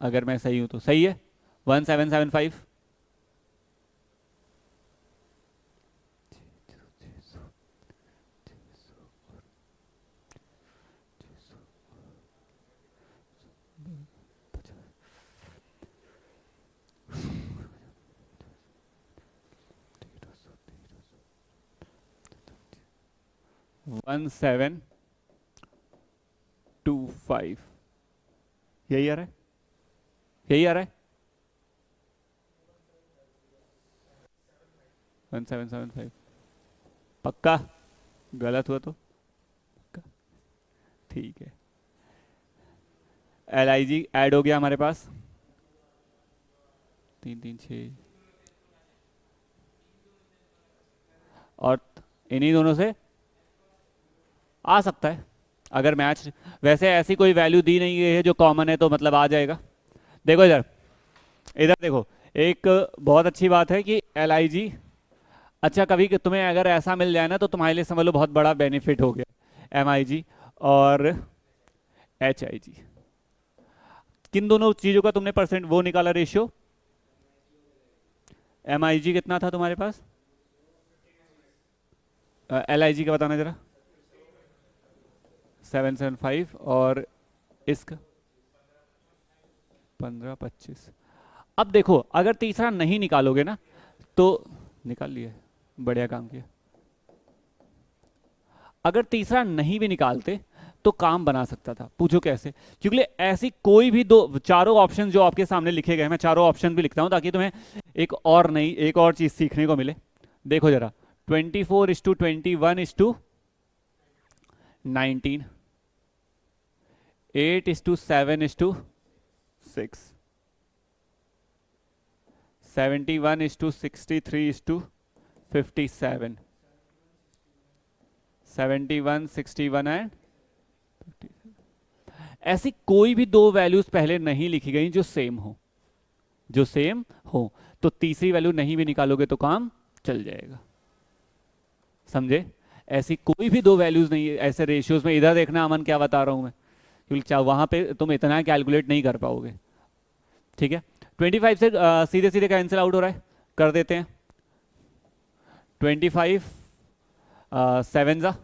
अगर मैं सही हूं तो सही है 1775। वन 725 यही आ रहा है, यही आ रहा है 1775। पक्का? गलत हुआ तो? पक्का? ठीक है। एल आई जी ऐड हो गया हमारे पास, 336, और इन्हीं दोनों से आ सकता है अगर मैच, वैसे ऐसी कोई वैल्यू दी नहीं गई है जो कॉमन है, तो मतलब आ जाएगा। देखो इधर, इधर देखो, एक बहुत अच्छी बात है कि एल आई जी, अच्छा कभी कि तुम्हें अगर ऐसा मिल जाए ना तो तुम्हारे लिए समझ लो बहुत बड़ा बेनिफिट हो गया। एम आई जी और एच आई जी, किन दोनों चीजों का तुमने परसेंट वो निकाला रेशियो? एम आई जी कितना था तुम्हारे पास? एल आई जी का बताना जरा। 775 और इसका 1525। अब देखो अगर तीसरा नहीं निकालोगे ना तो, निकाल लिया, बढ़िया काम किया। अगर तीसरा नहीं भी निकालते तो काम बना सकता था। पूछो कैसे? क्योंकि ऐसी कोई भी दो, चारों ऑप्शन जो आपके सामने लिखे गए, मैं चारों ऑप्शन भी लिखता हूं ताकि तुम्हें एक और नई, एक और चीज सीखने को मिले। देखो जरा, 24:21:19, 8:7:6, 71:63:57, 71, 61 एंड 50। ऐसी कोई भी दो वैल्यूज पहले नहीं लिखी गई जो सेम हो, जो सेम हो, तो तीसरी वैल्यू नहीं भी निकालोगे तो काम चल जाएगा। समझे? ऐसी कोई भी दो वैल्यूज नहीं है ऐसे रेशियोज में। इधर देखना अमन क्या बता रहा हूं मैं, क्योंकि वहां पे तुम इतना कैलकुलेट नहीं कर पाओगे। ठीक है, 25 से सीधे सीधे कैंसिल आउट हो रहा है, कर देते हैं। 25 7 जा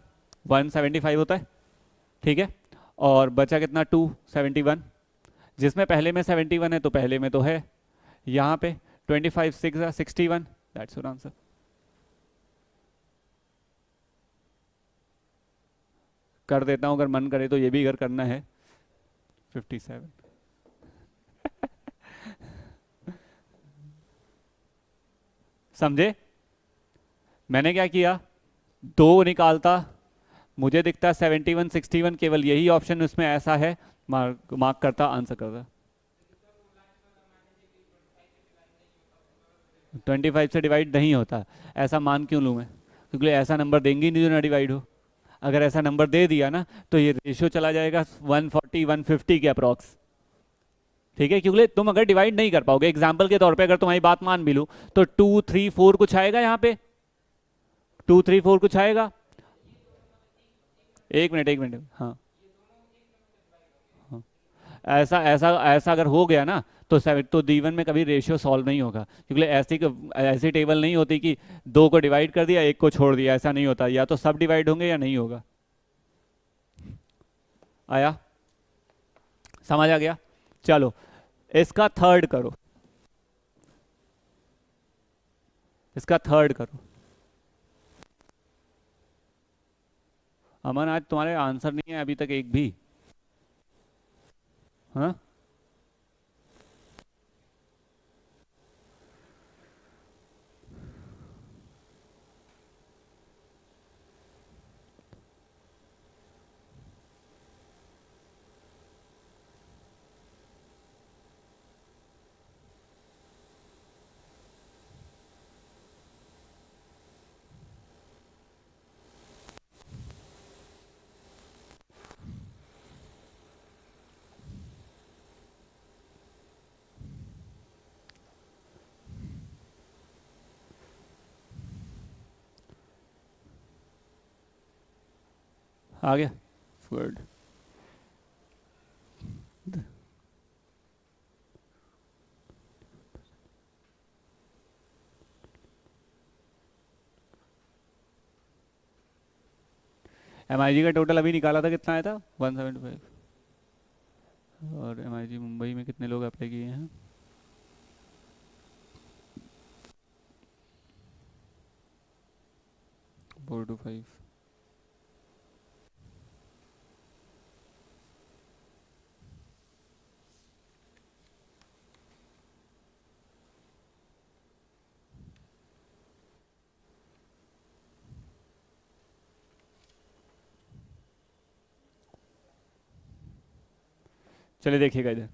175 होता है, ठीक है, और बचा कितना 271, जिसमें पहले में 71 है तो पहले में तो है यहाँ पे 25 6 जा 61, दैट्स योर आंसर। कर देता हूँ अगर मन करे तो, ये भी अगर करना है 57। समझे? मैंने क्या किया, दो निकालता, मुझे दिखता 71 61, केवल यही ऑप्शन उसमें ऐसा है, मार्क मार्क करता, आंसर करता। 25 से डिवाइड नहीं होता, ऐसा मान क्यों लूँ मैं? क्योंकि ऐसा नंबर देंगे ही नहीं जो ना डिवाइड हो। अगर ऐसा नंबर दे दिया ना तो ये रेशियो चला जाएगा 140 150 के अप्रॉक्स। ठीक है, क्योंकि तुम अगर डिवाइड नहीं कर पाओगे, एग्जाम्पल के तौर पे अगर तुम्हारी बात मान भी लूँ तो 2 3 4 कुछ आएगा यहाँ पे, 2 3 4 कुछ आएगा। एक मिनट, एक मिनट, हाँ हाँ, ऐसा ऐसा ऐसा अगर हो गया ना तो तो D1 में कभी रेशियो सॉल्व नहीं होगा, क्योंकि ऐसी टेबल नहीं होती कि दो को डिवाइड कर दिया एक को छोड़ दिया, ऐसा नहीं होता, या तो सब डिवाइड होंगे या नहीं होगा। आया समझ? आ गया? चलो इसका थर्ड करो, इसका थर्ड करो। अमन आज तुम्हारे आंसर नहीं है अभी तक एक भी, हाँ? आ गया वर्ड। एम आई जी का टोटल अभी निकाला था, कितना आया था? 175। और एम आई जी मुंबई में कितने लोग अप्लाई किए हैं? 4 to 5। चलिए देखिएगा इधर।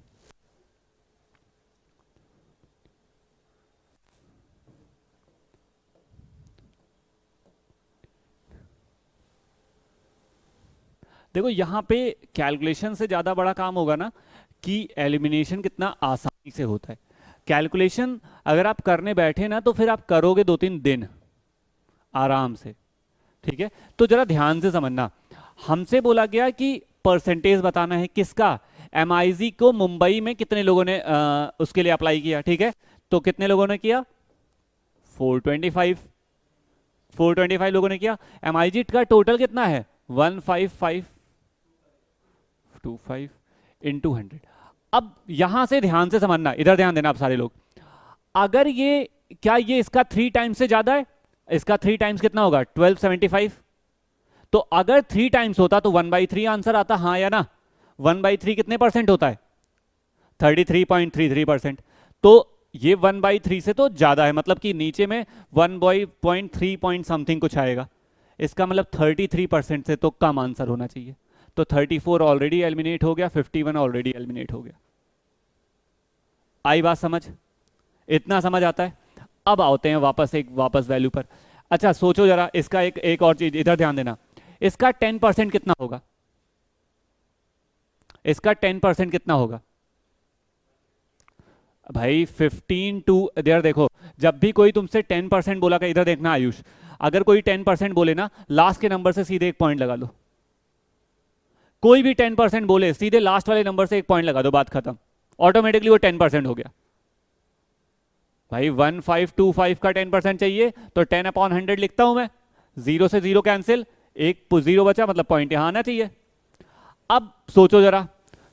देखो यहाँ पे कैलकुलेशन से ज़्यादा बड़ा काम होगा ना कि एलिमिनेशन कितना आसानी से होता है। कैलकुलेशन अगर आप करने बैठे ना तो फिर आप करोगे 2-3 दिन आराम से, ठीक है। तो जरा ध्यान से समझना, हमसे बोला गया कि परसेंटेज बताना है किसका, एमआईजी को मुंबई में कितने लोगों ने उसके लिए अप्लाई किया, ठीक है। तो कितने लोगों ने किया, 425 425 लोगों ने किया। एमआईजी का टोटल कितना है, 15525 इंटू 100। अब यहां से ध्यान से समझना, इधर ध्यान देना आप सारे लोग। अगर ये, क्या ये इसका 3 टाइम्स से ज्यादा है, इसका 3 टाइम्स कितना होगा, 1275। तो अगर 3 टाइम्स होता तो 1/3 आंसर आता, हाँ या ना। 1/3 कितने परसेंट होता है, 33.33%। तो ये 1/3 से तो ज्यादा है, मतलब कि नीचे में 1/3 पॉइंट समथिंग कुछ आएगा। इसका मतलब 33% से तो कम आंसर होना चाहिए। तो 34 ऑलरेडी एलिमिनेट हो गया, 51 ऑलरेडी एलिमिनेट हो गया। आई बात समझ, इतना समझ आता है। अब आते हैं वापस वैल्यू पर। अच्छा सोचो जरा, इसका एक और चीज इधर ध्यान देना, इसका 10% कितना होगा, इसका 10% कितना होगा भाई, 15 टू देर। देखो जब भी कोई तुमसे 10% बोला कर, इधर देखना आयुष, अगर कोई 10% बोले ना, लास्ट के नंबर से सीधे 1 पॉइंट लगा लो। कोई भी 10% बोले, सीधे लास्ट वाले नंबर से 1 पॉइंट लगा दो, बात खत्म, ऑटोमेटिकली वो 10% हो गया। भाई 1525 का 10% चाहिए तो 10/100 लिखता हूं मैं, 0 से 0 कैंसिल, एक 0 बचा, मतलब पॉइंट यहां आना चाहिए। अब सोचो जरा,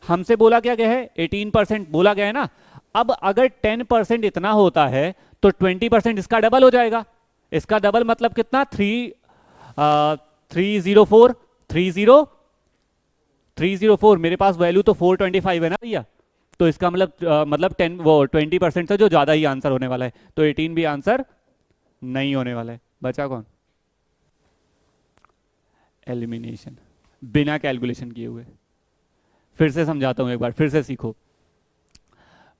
हमसे बोला क्या गया है, 18% बोला गया है ना। अब अगर 10% इतना होता है तो 20% इसका डबल हो जाएगा। इसका डबल मतलब कितना, 304 304। मेरे पास वैल्यू तो 425 है ना भैया, तो इसका मतलब 10 वो 20% से जो ज्यादा ही आंसर होने वाला है, तो 18 भी आंसर नहीं होने वाला है। बचा कौन, एलिमिनेशन, बिना कैलकुलेशन किए हुए। फिर से समझाता हूं एक बार, फिर से सीखो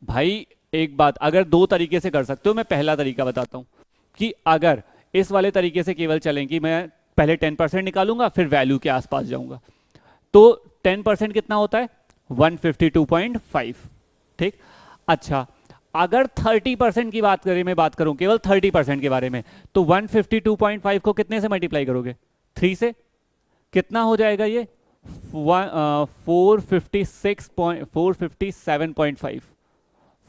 भाई। एक बात, अगर 2 तरीके से कर सकते हो, मैं पहला तरीका बताता हूं कि अगर इस वाले तरीके से केवल चलें कि मैं पहले 10% निकालूंगा फिर वैल्यू के आसपास जाऊंगा, तो 10% कितना होता है, 152.5, ठीक। अच्छा अगर 30% की बात करें, मैं बात करूं केवल 30% के बारे में, तो 152.5 को कितने से मल्टीप्लाई करोगे, 3 से। कितना हो जाएगा ये, 457.5।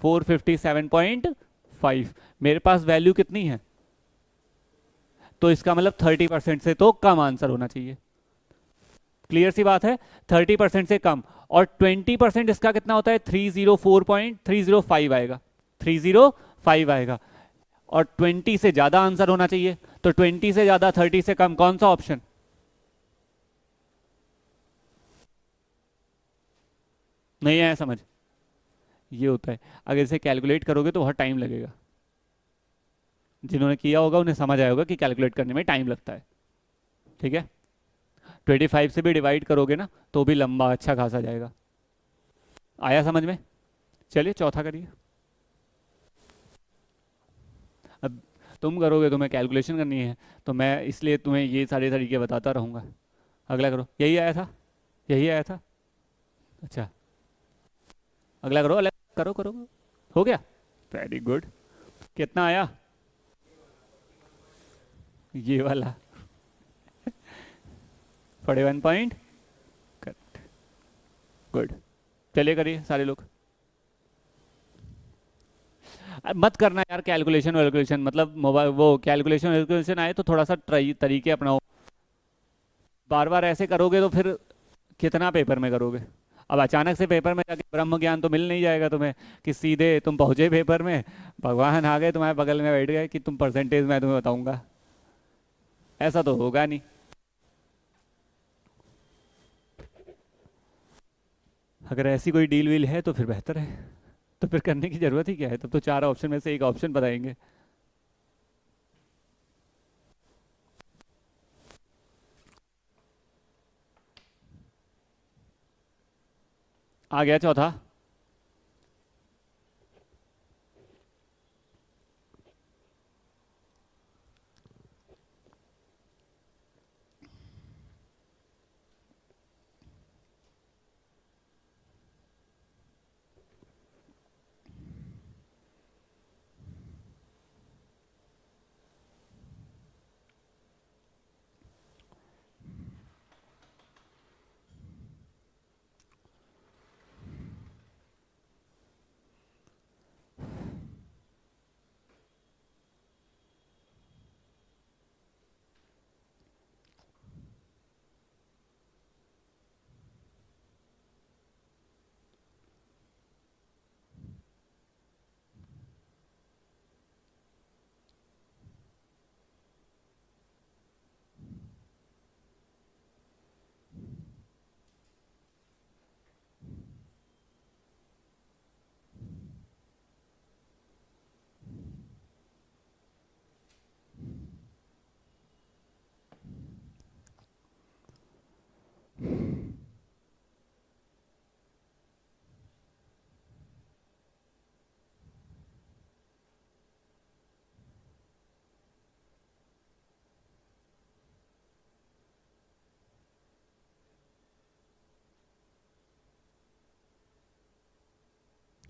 457.5। मेरे पास वैल्यू कितनी है, तो इसका मतलब 30% से तो कम आंसर होना चाहिए। क्लियर सी बात है, 30% से कम। और 20% इसका कितना होता है, 304.305 आएगा, 305 आएगा। और 20 से ज्यादा आंसर होना चाहिए, तो 20 से ज्यादा 30 से कम, कौन सा ऑप्शन, नहीं आया समझ, ये होता है। अगर इसे कैलकुलेट करोगे तो बहुत टाइम लगेगा, जिन्होंने किया होगा उन्हें समझ आया होगा कि कैलकुलेट करने में टाइम लगता है, ठीक है। 25 से भी डिवाइड करोगे ना तो भी लंबा अच्छा खासा जाएगा। आया समझ में, चलिए चौथा करिए। अब तुम करोगे, तुम्हें कैलकुलेशन करनी है, तो मैं इसलिए तुम्हें ये सारे तरीके बताता रहूँगा। अगला करो, यही आया था, यही आया था। अच्छा अगला करो, अलग करो करो, हो गया, वेरी गुड। कितना आया, ये वाला 41 पॉइंट, करेक्ट, गुड। चलिए करिए सारे लोग। मत करना यार कैलकुलेशन वैलकुलेशन, मतलब मोबाइल वो कैलकुलेशन वैलकुलेशन आए तो थोड़ा सा तरीके अपनाओ। बार बार ऐसे करोगे तो फिर कितना पेपर में करोगे। अब अचानक से पेपर में जाके ब्रह्म ज्ञान तो मिल नहीं जाएगा तुम्हें, कि सीधे तुम पहुंचे पेपर में, भगवान आ गए तुम्हारे बगल में बैठ गए कि तुम परसेंटेज मैं तुम्हें बताऊंगा, ऐसा तो होगा नहीं। अगर ऐसी कोई डील वील है तो फिर बेहतर है, तो फिर करने की जरूरत ही क्या है, तब तो 4 ऑप्शन में से एक ऑप्शन बताएंगे। आ गया चौथा।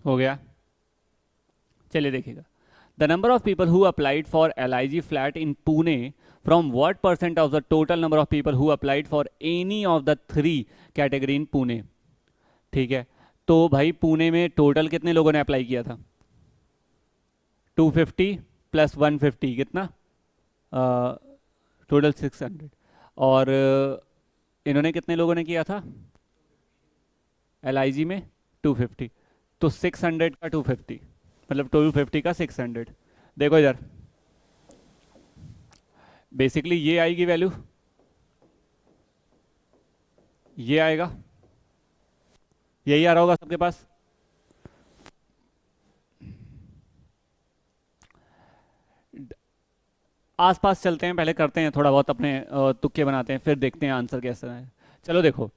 हो गया। चलिए देखिएगा, the number of people who applied for LIG flat in Pune from what percent of the total number of people who applied for any of the 3 category इन पुणे। ठीक है, तो भाई पुणे में टोटल कितने लोगों ने अप्लाई किया था? 250 प्लस 150 कितना? टोटल 600। और इन्होंने कितने लोगों ने किया था LIG में? 250। तो 600 का 250 मतलब 250 का 600। देखो इधर, बेसिकली ये आएगी वैल्यू, ये आएगा, यही आ रहा होगा सबके पास। आसपास चलते हैं, पहले करते हैं थोड़ा बहुत अपने तुक्के बनाते हैं, फिर देखते हैं आंसर कैसा है। चलो देखो,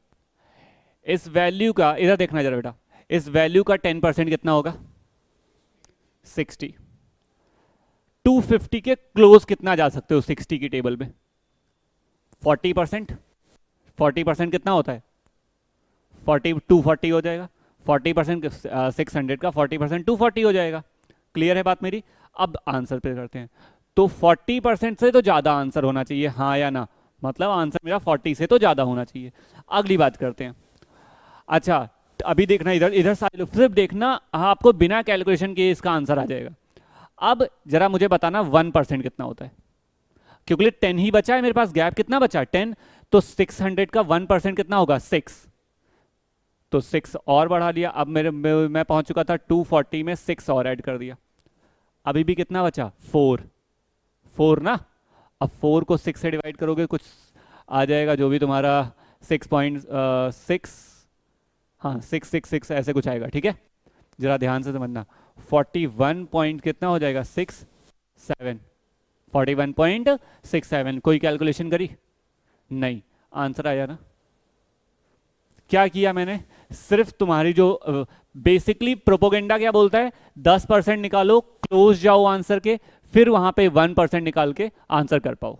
इस वैल्यू का इधर देखना जरा बेटा, इस वैल्यू का 10% कितना होगा? 60। 250 के क्लोज कितना जा सकते हो 60 की टेबल में? 40%। 40% कितना होता है? 240 हो जाएगा। 40% 600 का 40% 240 हो जाएगा। क्लियर है बात मेरी? अब आंसर पे करते हैं। तो 40% से तो ज्यादा आंसर होना चाहिए, हाँ या ना? मतलब आंसर मेरा 40 से तो ज्यादा होना चाहिए। अगली बात करते हैं। अच्छा, अभी देखना इधर, इधर सारे लोग सिर्फ देखना, हाँ, आपको बिना कैलकुलेशन के इसका आंसर आ जाएगा। अब जरा मुझे बताना 1% कितना होता है, क्योंकि 10 ही बचा है मेरे पास, गैप कितना बचा? 10। तो 600 का 1% कितना होगा? 6। तो 6 और बढ़ा लिया, अब मैं पहुंच चुका था 240 में, 6 और ऐड कर दिया। अभी भी कितना बचा? 4। 4 ना? अब 4 को 6 से डिवाइड करोगे कुछ आ जाएगा, जो भी तुम्हारा 6.6, हाँ 666 ऐसे कुछ आएगा। ठीक है, जरा ध्यान से समझना। 41 पॉइंट कितना हो जाएगा? 67। 41.67। कोई कैलकुलेशन करी? नहीं, आंसर आया ना? क्या किया मैंने? सिर्फ तुम्हारी जो बेसिकली प्रोपोगेंडा क्या बोलता है, 10% निकालो, क्लोज जाओ आंसर के, फिर वहां पे 1% निकाल के आंसर कर पाओ।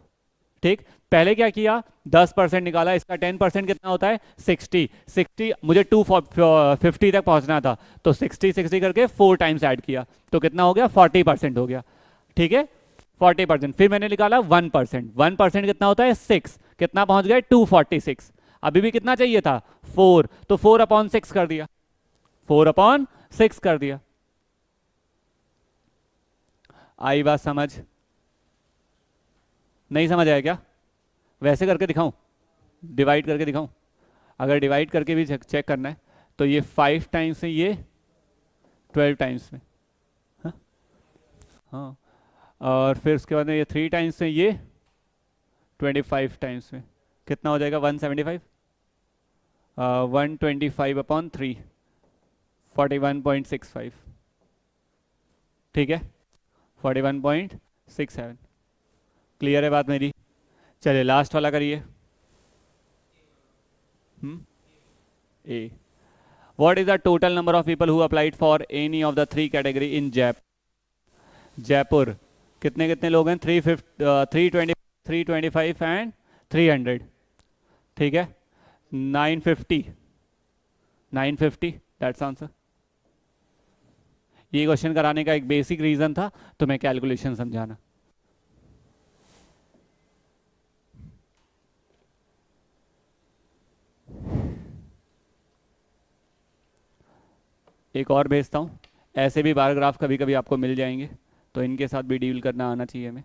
ठीक, पहले क्या किया? 10% निकाला, इसका 10% कितना होता है? 60। 60 मुझे 250 तक पहुंचना था, तो 60 करके 4 टाइम्स ऐड किया, तो कितना हो गया? 40% हो गया। ठीक है, 40%। फिर मैंने निकाला 1%। 1% कितना होता है? 6। कितना पहुंच गए? 246। अभी भी कितना चाहिए था? 4। तो 4/6 कर दिया, 4/6 कर दिया। आई बात समझ? नहीं समझ आया क्या? वैसे करके दिखाऊं, डिवाइड करके दिखाऊं? अगर डिवाइड करके भी चेक करना है तो ये 5 टाइम्स में, ये 12 टाइम्स में, हाँ हाँ, और फिर उसके बाद में ये 3 टाइम्स में, ये 25 टाइम्स में, कितना हो जाएगा? 175। 125/3, 41.65। ठीक है, 41.67। क्लियर है बात मेरी? चलिए लास्ट वाला करिए। A, what is the total number of people who applied for any of the three category in Jaipur? कितने कितने लोग हैं? 320, 325 एंड 300, ठीक है, 950, 950 दैट्स आंसर। ये क्वेश्चन कराने का एक बेसिक रीजन था तुम्हें कैलकुलेशन समझाना। एक और भेजता हूँ, ऐसे भी बार ग्राफ कभी कभी आपको मिल जाएंगे, तो इनके साथ भी डील करना आना चाहिए हमें।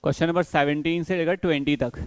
क्वेश्चन नंबर 17 से लेकर 20 तक।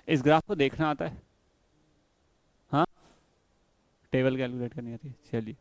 इस ग्राफ को देखना आता है? हाँ, टेबल कैलकुलेट करनी आती है, चलिए।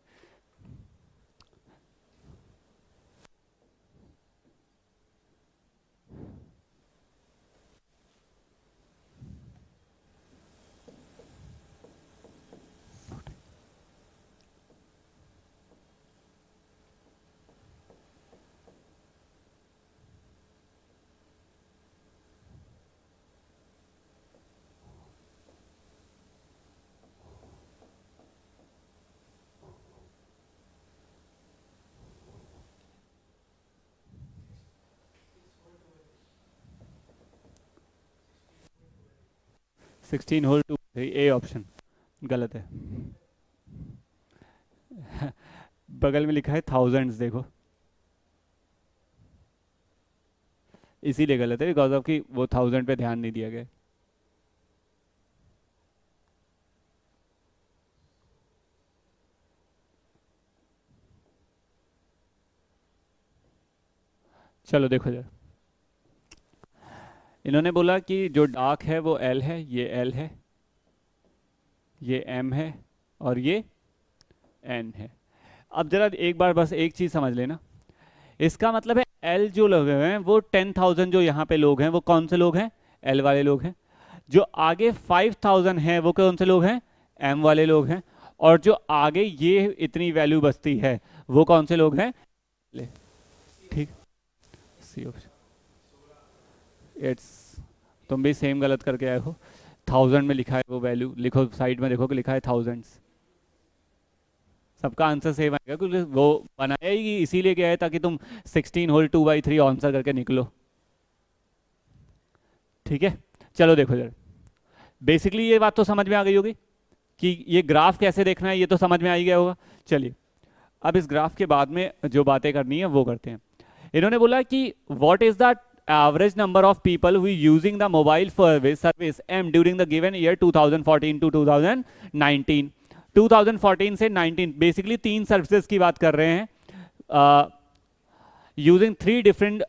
Sixteen whole two, A option गलत है। बगल में लिखा है थाउजेंड्स, देखो इसीलिए गलत है, बिकॉज ऑफ कि वो थाउजेंड पे ध्यान नहीं दिया गया। चलो देखो जरा, इन्होंने बोला कि जो डार्क है वो एल है, ये एल है, ये एम है, और ये एन है। अब जरा एक बार बस एक चीज समझ लेना, इसका मतलब है एल जो लोग हैं वो 10,000 जो यहाँ पे लोग हैं वो कौन से लोग हैं? एल वाले लोग हैं। जो आगे 5,000 हैं वो कौन से लोग हैं? एम वाले लोग हैं। और जो आगे ये इतनी वैल्यू बचती है वो कौन से लोग हैं? ठीक, सी ऑप्शन। इट्स, तुम भी सेम गलत करके आए हो। 1000 में लिखा है वो वैल्यू, लिखो साइड में, देखो कि लिखा है थाउजेंड्स। सबका आंसर सेम आएगा क्योंकि वो बनाया ही इसीलिए गया है ताकि तुम 16 होल 2/3 आंसर करके निकलो। ठीक है, चलो देखो जरा, बेसिकली ये बात तो समझ में आ गई होगी कि ये ग्राफ कैसे देखना है, ये तो समझ में आ ही गया होगा। चलिए अब इस ग्राफ के बाद में जो बातें करनी है वो करते हैं। इन्होंने बोला कि what is the average number of people who using the mobile service M during the given year 2014 to 2019। 2014 से 19 बेसिकली 3 सर्विसेज की बात कर रहे हैं। using three different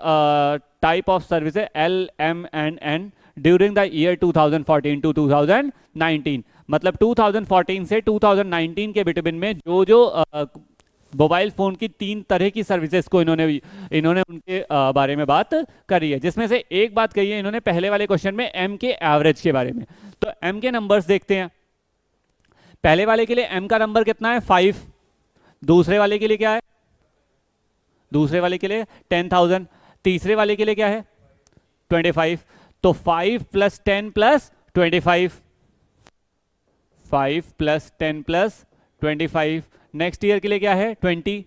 type of services L, M and N during the year 2014 to 2019। मतलब 2014 से 2019 के बिटवीन में जो जो मोबाइल फोन की तीन तरह की सर्विसेज को इन्होंने उनके बारे में बात करी है, जिसमें से एक बात कही है इन्होंने पहले वाले क्वेश्चन में एम के एवरेज के बारे में। तो एम के नंबर्स देखते हैं। पहले वाले के लिए एम का नंबर कितना है 5, दूसरे वाले के लिए क्या है, दूसरे वाले के लिए 10,000, तीसरे वाले के लिए क्या है 25। तो 5 + 10 + 25, 5 + 10 + 25। नेक्स्ट ईयर के लिए क्या है 20,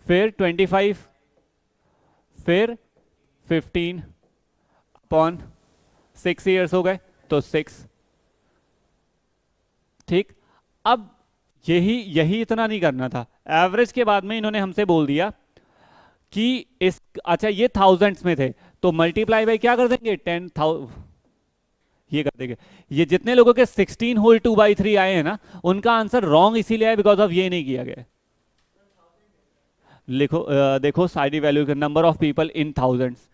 फिर 25, फिर 15 अपॉन 6 ईयर्स हो गए तो 6। ठीक, अब यही इतना नहीं करना था। एवरेज के बाद में इन्होंने हमसे बोल दिया कि इस, अच्छा ये थाउजेंड्स में थे तो मल्टीप्लाई बाय क्या कर देंगे 10,000, ये कर देंगे। ये जितने लोगों के 16 होल 2/3 आए हैं ना, उनका आंसर रॉन्ग इसीलिए है बिकॉज ऑफ ये नहीं किया गया। लिखो देखो सारी वैल्यू का number of people in thousands,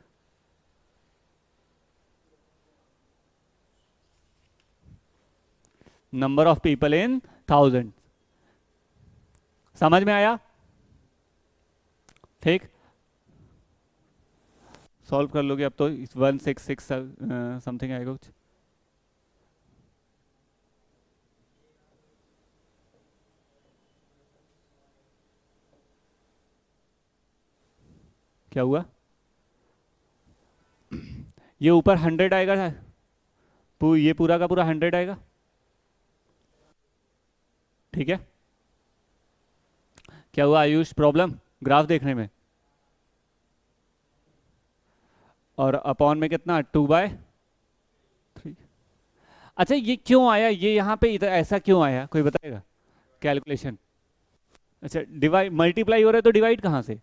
number of people in thousand. समझ में आया? ठीक, सॉल्व कर लोगे अब तो 166 समथिंग आएगा कुछ। क्या हुआ? ये ऊपर 100 आएगा, ये पूरा का पूरा 100 आएगा। ठीक है, क्या हुआ आयुष, प्रॉब्लम ग्राफ देखने में? और अपॉन में कितना 2/3। अच्छा ये क्यों आया, ये यहाँ पे इधर ऐसा क्यों आया, कोई बताएगा? कैलकुलेशन, अच्छा डिवाइड, मल्टीप्लाई हो रहा है तो डिवाइड कहाँ से?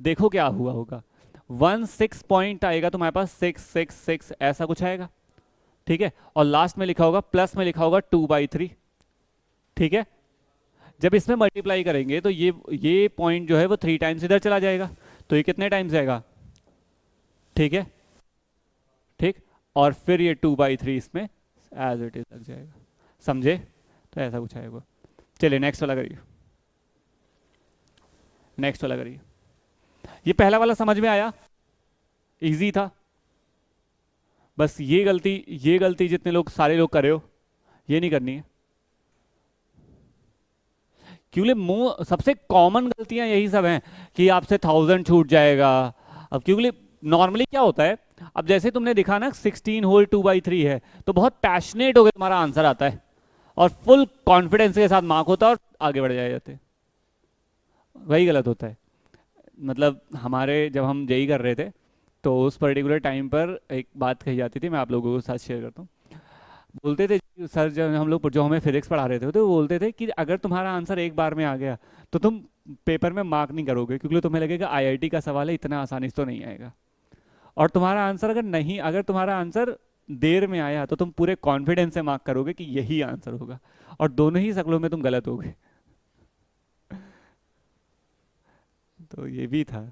देखो क्या हुआ होगा, 16 पॉइंट आएगा तुम्हारे पास 666 ऐसा कुछ आएगा। ठीक है, और लास्ट में लिखा होगा, प्लस में लिखा होगा 2/3। ठीक है, जब इसमें मल्टीप्लाई करेंगे तो ये पॉइंट जो है वो 3 टाइम्स इधर चला जाएगा, तो ये कितने टाइम्स जाएगा? ठीक है, ठीक, और फिर ये 2/3 इसमें एज इट इज लग जाएगा। समझे? तो ऐसा कुछ आएगा। चलिए नेक्स्ट वाला करिए, नेक्स्ट वाला करिए। ये पहला वाला समझ में आया, इजी था। बस ये गलती जितने लोग, सारे लोग कर रहे हो, ये नहीं करनी है। क्योंकि सबसे कॉमन गलतियां यही सब हैं कि आपसे 1000 छूट जाएगा। अब क्योंकि नॉर्मली क्या होता है, अब जैसे तुमने दिखा ना 16 होल 2/3 है, तो बहुत पैशनेट होकर तुम्हारा आंसर आता है और फुल कॉन्फिडेंस के साथ मार्क होता है और आगे बढ़ जाते हैं। वही गलत होता है। मतलब हमारे जब हम जेई कर रहे थे तो उस पर्टिकुलर टाइम पर एक बात कही जाती थी, मैं आप लोगों के साथ शेयर करता हूँ। बोलते थे सर, जब हम लोग जो हमें फिजिक्स पढ़ा रहे थे तो वो बोलते थे कि अगर तुम्हारा आंसर एक बार में आ गया तो तुम पेपर में मार्क नहीं करोगे, क्योंकि तुम्हें लगेगा आईआईटी का सवाल है, इतना आसानी से तो नहीं आएगा। और तुम्हारा आंसर अगर तुम्हारा आंसर देर में आया तो तुम पूरे कॉन्फिडेंस से मार्क करोगे कि यही आंसर होगा, और दोनों ही शक्लों में तुम गलत हो गए। तो ये भी था।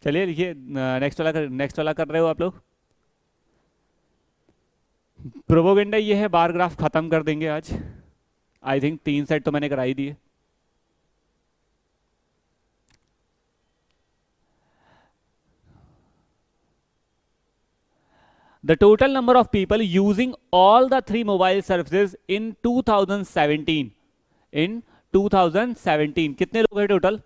चलिए लिखिए नेक्स्ट वाला कर रहे हो आप लोग। प्रोपोगेंडा ये है, बार ग्राफ खत्म कर देंगे आज। आई थिंक 3 सेट तो मैंने कराई दिए। The total number of people using all the 3 mobile services in 2017, in 2017 कितने लोग हैं टोटल?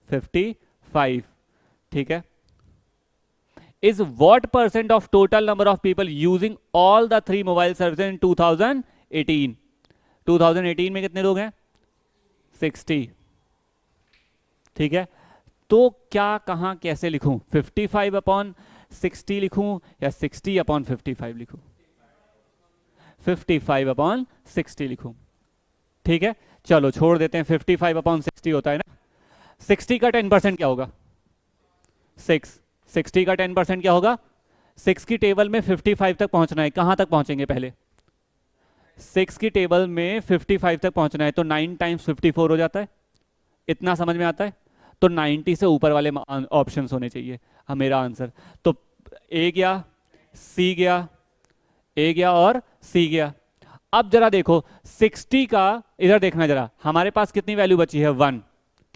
55। ठीक है, is what percent of total number of people using all the 3 mobile services in 2018? 2018 में कितने लोग हैं? 60। ठीक है, तो क्या कहां कैसे लिखूं? 55/60 लिखूं या 60/55 लिखूं? 55/60 लिखूं। ठीक है, चलो छोड़ देते हैं, 55/60 होता है ना। 60 का 10% क्या होगा? 6। 60 का 10% क्या होगा? 6 की टेबल में 55 तक पहुंचना है, कहां तक पहुंचेंगे पहले? 6 की टेबल में 55 तक पहुंचना है तो 9 टाइम्स 54 हो जाता है। इतना समझ में आता है? तो 90 से ऊपर वाले ऑप्शंस होने चाहिए मेरा आंसर। तो ए गया, सी गया, ए गया और सी गया। अब जरा देखो 60 का, इधर देखना जरा, हमारे पास कितनी वैल्यू बची है? 1।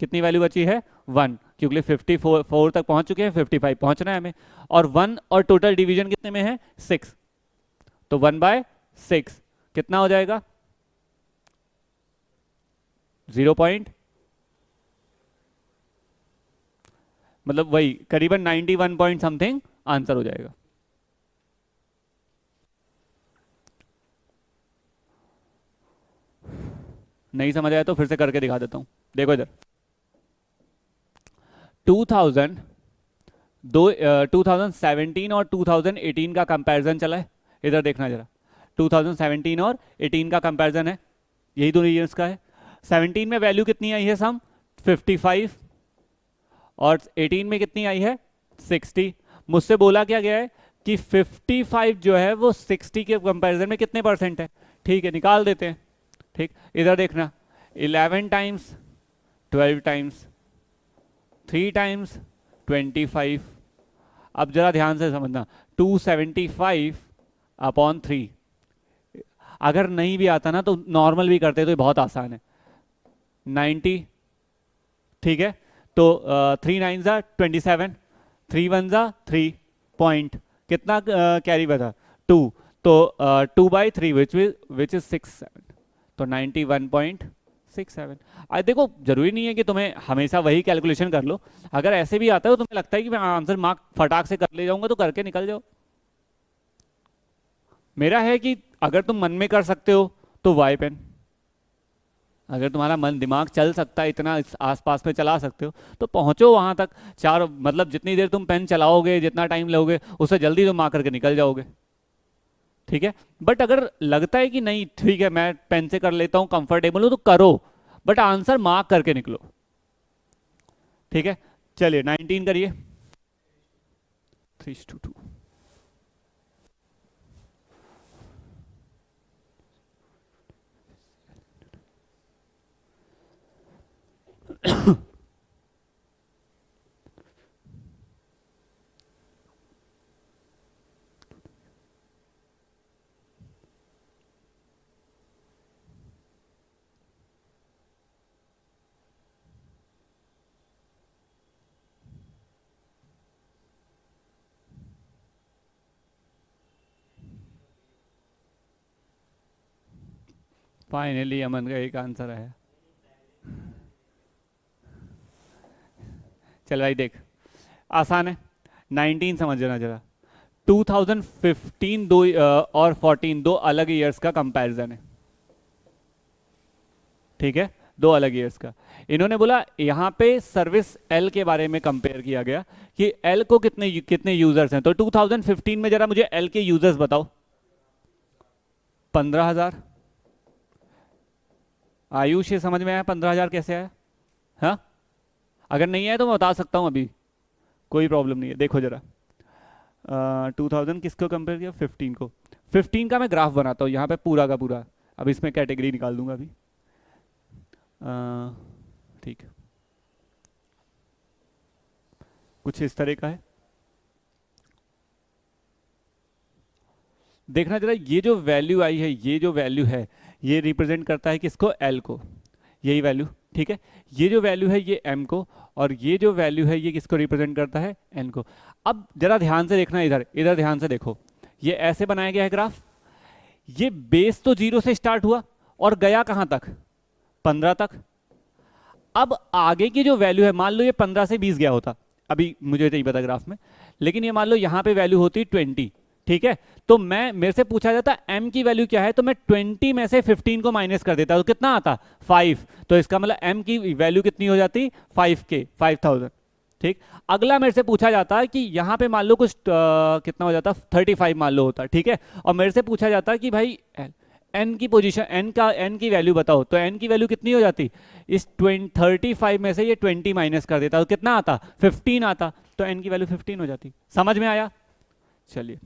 कितनी वैल्यू बची है? 1, क्योंकि 54 तक पहुंच चुके हैं, 55 पहुंचना है हमें। और 1 और टोटल डिवीजन कितने में है? 6। तो 1/6 कितना हो जाएगा? 0 पॉइंट, मतलब वही करीबन 91 पॉइंट समथिंग आंसर हो जाएगा। नहीं समझ आया तो फिर से करके दिखा देता हूं। देखो इधर 2000 2017 और 2018 का कंपैरिजन चला है। इधर देखना जरा, 2017 और 18 का कंपैरिजन है, यही दोनों ईयर्स का है। 17 में वैल्यू कितनी आई है? सम 55, और 18 में कितनी आई है? 60। मुझसे बोला क्या गया है कि 55 जो है वो 60 के कंपैरिजन में कितने परसेंट है? ठीक है, निकाल देते हैं। ठीक, इधर देखना 11 टाइम्स 12 टाइम्स 3 टाइम्स 25। अब जरा ध्यान से समझना, 275 अपॉन 3। अगर नहीं भी आता ना तो नॉर्मल भी करते तो ये बहुत आसान है। 90, ठीक है, तो 3 9 जा 27, 3 1 जा 3 पॉइंट, कितना कैरी बता? 2। तो 2/3 विच इज 67, तो 91.67। आज देखो जरूरी नहीं है कि तुम्हें हमेशा वही कैलकुलेशन कर लो, अगर ऐसे भी आता है तो तुम्हें लगता है कि मैं आंसर मार्क फटाक से कर ले जाऊंगा तो करके निकल जाओ। मेरा है कि अगर तुम मन में कर सकते हो तो वाई पेन, अगर तुम्हारा मन दिमाग चल सकता है इतना, इस आसपास में चला सकते हो तो पहुंचो वहां तक। चार मतलब जितनी देर तुम पेन चलाओगे, जितना टाइम लोगे, उससे जल्दी तुम मार करके निकल जाओगे। ठीक है, बट अगर लगता है कि नहीं ठीक है मैं पेन से कर लेता हूं, कंफर्टेबल हो, तो करो, बट आंसर मार्क करके निकलो। ठीक है, चलिए 19 करिए। 3:2। फाइनली अमन का एक आंसर है। चल भाई देख, आसान है। 19 समझना जरा, 2015 और 14 दो अलग ईयर्स का कंपैरिजन है। ठीक है, दो अलग ईयर्स का। इन्होंने बोला यहाँ पे सर्विस एल के बारे में कंपेयर किया गया कि एल को कितने कितने यूजर्स हैं। तो 2015 में जरा मुझे एल के यूजर्स बताओ। 15,000। आयुष ये समझ में आया 15,000 कैसे आया? हाँ, अगर नहीं आया तो मैं बता सकता हूँ अभी, कोई प्रॉब्लम नहीं है। देखो जरा 2000 किसको कंपेयर किया? 15 को। 15 का मैं ग्राफ बनाता हूँ यहाँ पे पूरा का पूरा, अब इसमें कैटेगरी निकाल दूंगा अभी। ठीक है, कुछ इस तरह का है। देखना जरा, ये जो वैल्यू आई है, ये जो वैल्यू है ये रिप्रेजेंट करता है किसको? एल को, यही वैल्यू। ठीक है, ये जो वैल्यू है ये एम को, और ये जो वैल्यू है ये किसको रिप्रेजेंट करता है? एन को। अब जरा ध्यान से देखना, इधर इधर ध्यान से देखो, ये ऐसे बनाया गया है ग्राफ। ये बेस तो 0 से स्टार्ट हुआ और गया कहां तक? 15 तक। अब आगे की जो वैल्यू है, मान लो ये 15 से 20 गया होता, अभी मुझे नहीं पता ग्राफ में, लेकिन ये मान लो यहाँ पे वैल्यू होती 20। ठीक है, तो मैं मेरे से पूछा जाता m की वैल्यू क्या है, तो मैं 20 में से 15 को माइनस कर देता, तो कितना आता? 5। तो इसका मतलब m की वैल्यू कितनी हो जाती? 5K, 5000। ठीक, अगला मेरे से पूछा जाता है कि यहाँ पे मान लो कुछ कितना हो जाता? 35 मान लो होता। ठीक है, और मेरे से पूछा जाता है कि भाई n की पोजीशन, n की वैल्यू बताओ, तो n की वैल्यू कितनी हो जाती? इस 35 में से ये 20 माइनस कर देता, तो कितना आता? 15 आता, तो n की वैल्यू 15 हो जाती। समझ में आया? चलिए,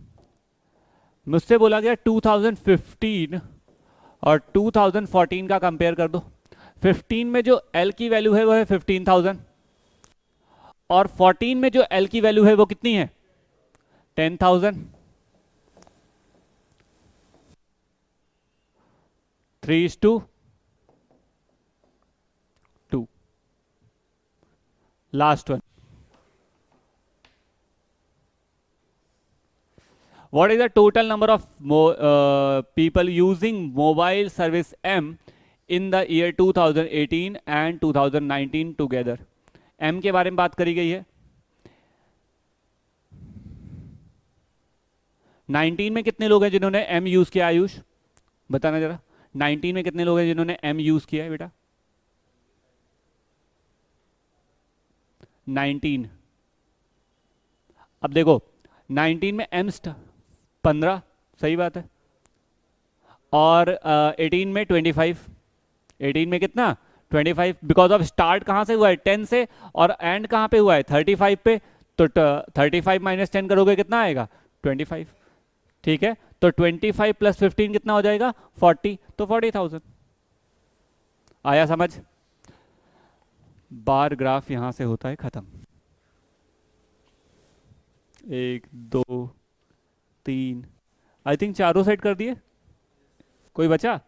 मुझसे बोला गया 2015 और 2014 का कंपेयर कर दो। 15 में जो एल की वैल्यू है वो है 15,000 और 14 में जो एल की वैल्यू है वो कितनी है 10,000। 3:2। Last one, what is the total number of people using mobile service M in the year 2018 and 2019 together? M के बारे में बात करी गई है। 19 में कितने लोग हैं जिन्होंने M यूज किया, आयुष बताना जरा। 19 में कितने लोग हैं जिन्होंने M यूज किया है बेटा? 19। अब देखो 19 में M 15, सही बात है, और 18 में 25। 18 में कितना 25, बिकॉज ऑफ स्टार्ट कहां से हुआ है 10 से, और एंड कहां पे हुआ है 35 पे, तो 35 माइनस 10 करोगे कितना आएगा 25। ठीक है, तो 25 प्लस 15 कितना हो जाएगा 40, तो 40,000। आया समझ? बार ग्राफ यहां से होता है खत्म। 1 2 3, आई थिंक चारों साइड कर दिए, कोई बचा?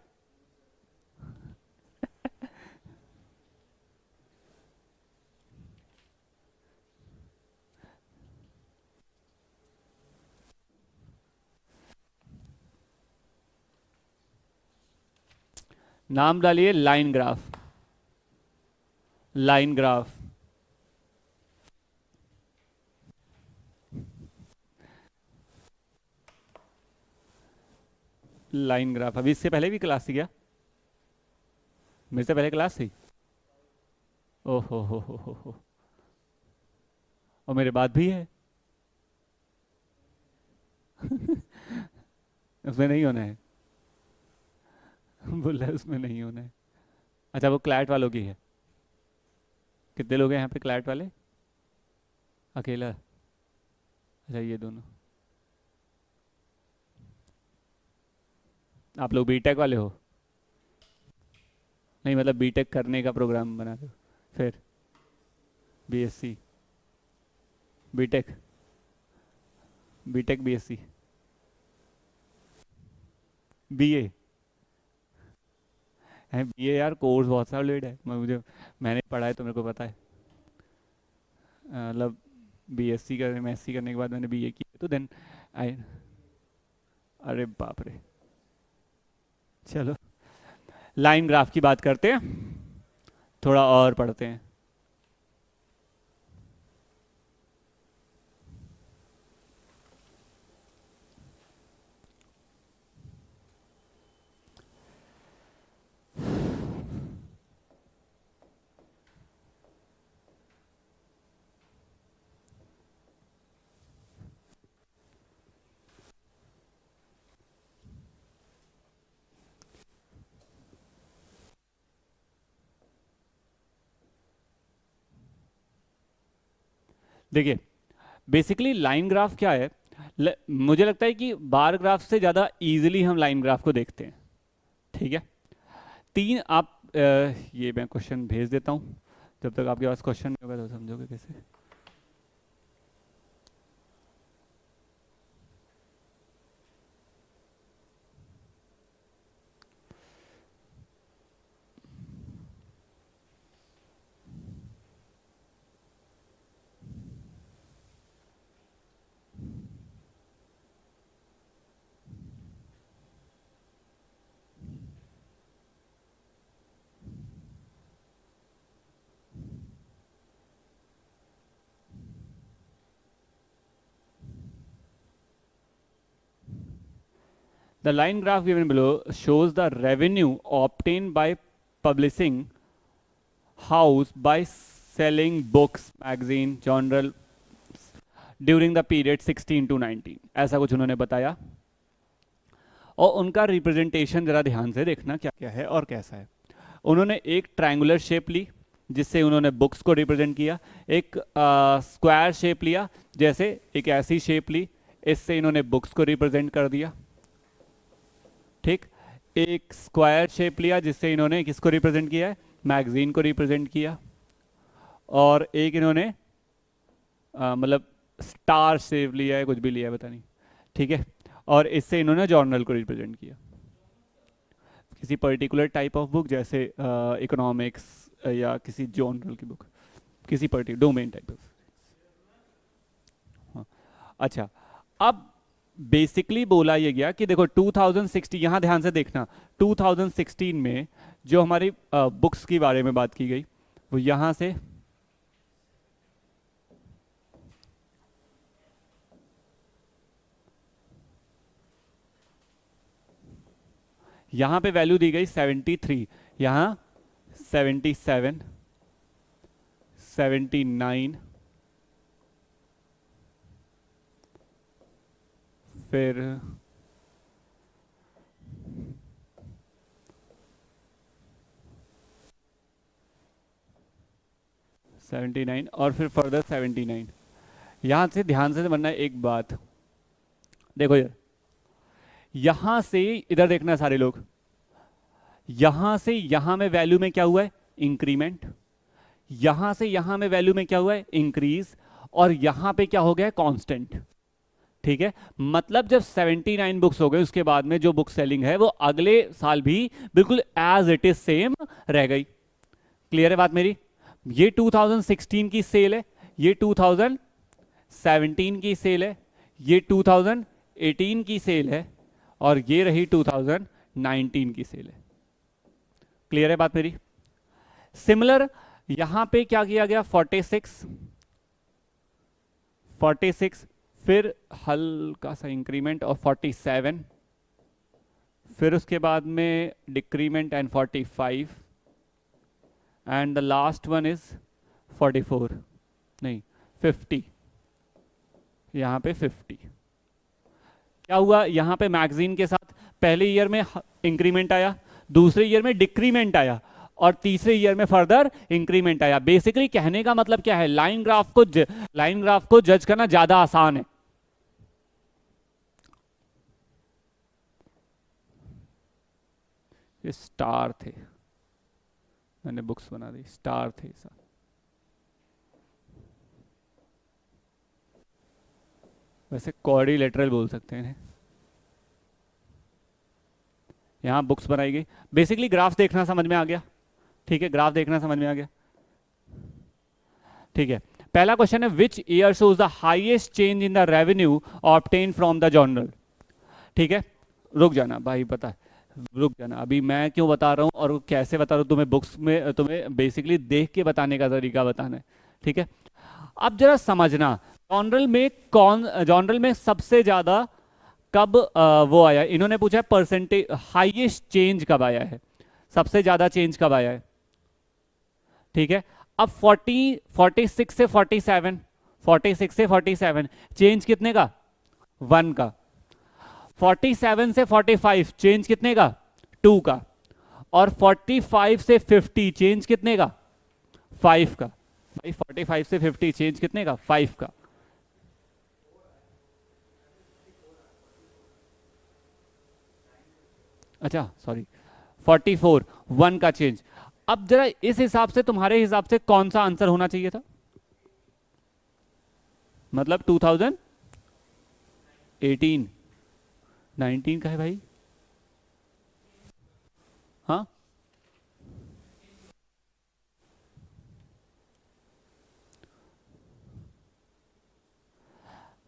नाम डालिए line graph. Line graph, line graph. अभी इससे पहले भी क्लास थी क्या? मेरे से पहले क्लास थी? ओहो हो, और मेरे बाद भी है। उसमें नहीं होना है, बोल रहा है उसमें नहीं होना है। अच्छा, वो क्लैट वालों की है। कितने लोग हैं यहाँ पे क्लैट वाले? अकेला? अच्छा, ये दोनों। आप लोग बीटेक वाले हो? नहीं, मतलब बीटेक करने का प्रोग्राम बना रहे हो? फिर BSc, BTech, BTech BSc, BA है। बीए यार कोर्स बहुत सॉलिड है, मैंने पढ़ा है तो मेरे को पता है। मतलब बीएससी कर एमएससी करने के बाद मैंने बीए किया, तो देन आई, अरे बाप रे। चलो लाइन ग्राफ की बात करते हैं, थोड़ा और पढ़ते हैं। देखिए बेसिकली लाइन ग्राफ क्या है, मुझे लगता है कि बार ग्राफ से ज़्यादा इजीली हम लाइन ग्राफ को देखते हैं। ठीक है, तीन आप ये मैं क्वेश्चन भेज देता हूँ, जब तक आपके पास क्वेश्चन नहीं होगा तो समझोगे कैसे। The line graph given below shows the revenue obtained by publishing house by selling books, magazine, journal during the period 16 to 19। ऐसा कुछ उन्होंने बताया, और उनका रिप्रेजेंटेशन जरा ध्यान से देखना क्या क्या है और कैसा है। उन्होंने एक ट्रायंगुलर शेप ली जिससे उन्होंने बुक्स को रिप्रेजेंट किया, एक स्क्वायर शेप लिया, जैसे एक ऐसी शेप ली, इससे इन्होंने बुक्स को रिप्रेजेंट कर दिया। ठीक, एक स्क्वायर शेप लिया जिससे इन्होंने किसको रिप्रेजेंट किया है, मैगजीन को रिप्रेजेंट किया, और एक इन्होंने मतलब स्टार शेप लिया है, कुछ भी लिया है पता नहीं, ठीक है, और इससे इन्होंने जर्नल को रिप्रेजेंट किया, किसी पर्टिकुलर टाइप ऑफ बुक, जैसे इकोनॉमिक्स या किसी जर्नल की बुक, किसी पर्टिकुलर डोमेन टाइप ऑफ। हाँ, अच्छा, अब बेसिकली बोला ये गया कि देखो 2016, यहां ध्यान से देखना, 2016 में जो हमारी बुक्स के बारे में बात की गई वो यहां से यहां पे वैल्यू दी गई 73, यहां 77, 79, फिर 79 और फिर फर्दर 79। यहां से ध्यान से बनना एक बात, देखो यार, यहां से इधर देखना सारे लोग, यहां से यहां में वैल्यू में क्या हुआ है, इंक्रीमेंट, यहां से यहां में वैल्यू में क्या हुआ है, इंक्रीज, और यहां पे क्या हो गया है, कांस्टेंट, ठीक है। मतलब जब 79 बुक्स हो गए उसके बाद में जो बुक सेलिंग है वो अगले साल भी बिल्कुल एज इट इज सेम रह गई। क्लियर है बात मेरी? ये 2016 की सेल है, ये 2017 की सेल है, ये 2018 की सेल है, और ये रही 2019 की सेल है। क्लियर है बात मेरी? सिमिलर यहां पे क्या किया गया, 46, फिर हल्का सा इंक्रीमेंट और 47, फिर उसके बाद में decrement and 45, and the last one is 44, नहीं 50, यहां पे 50। क्या हुआ यहां पे, मैगजीन के साथ पहले ईयर में इंक्रीमेंट आया, दूसरे ईयर में डिक्रीमेंट आया, और तीसरे ईयर में फर्दर इंक्रीमेंट आया। बेसिकली कहने का मतलब क्या है, लाइन ग्राफ को जज करना ज्यादा आसान है। ये स्टार थे, मैंने बुक्स बना दी, स्टार थे सब। वैसे क्वाड्रिलेटरल बोल सकते हैं। यहां बुक्स बनाई गई, बेसिकली ग्राफ देखना समझ में आ गया, ठीक है, ग्राफ देखना समझ में आ गया, ठीक है। पहला क्वेश्चन है, which year shows the highest change in the revenue obtain from the journal. ठीक है, रुक जाना भाई, पता है, रुक जाना, अभी मैं क्यों बता रहा हूँ और कैसे बता रहा हूँ, तुम्हें बुक्स में तुम्हें बेसिकली देख के बताने का तरीका बताना है, ठीक है। अब जरा समझना, जर्नल में सबसे ज्यादा कब वो आया, इन्होंने पूछा है परसेंटेज, हाईएस्ट चेंज कब आया है, सबसे ज्यादा चेंज कब आया है, ठीक है। अब 46 से 47 चेंज कितने का, 1 का। 47 से 45 चेंज कितने का, 2 का। और 45 से 50 चेंज कितने का, 5 का। भाई 45 से 50 चेंज कितने का, 5 का। अच्छा सॉरी, 44, 1 का चेंज। अब जरा इस हिसाब से, तुम्हारे हिसाब से कौन सा आंसर होना चाहिए था, मतलब 2018, 19 का है भाई, हाँ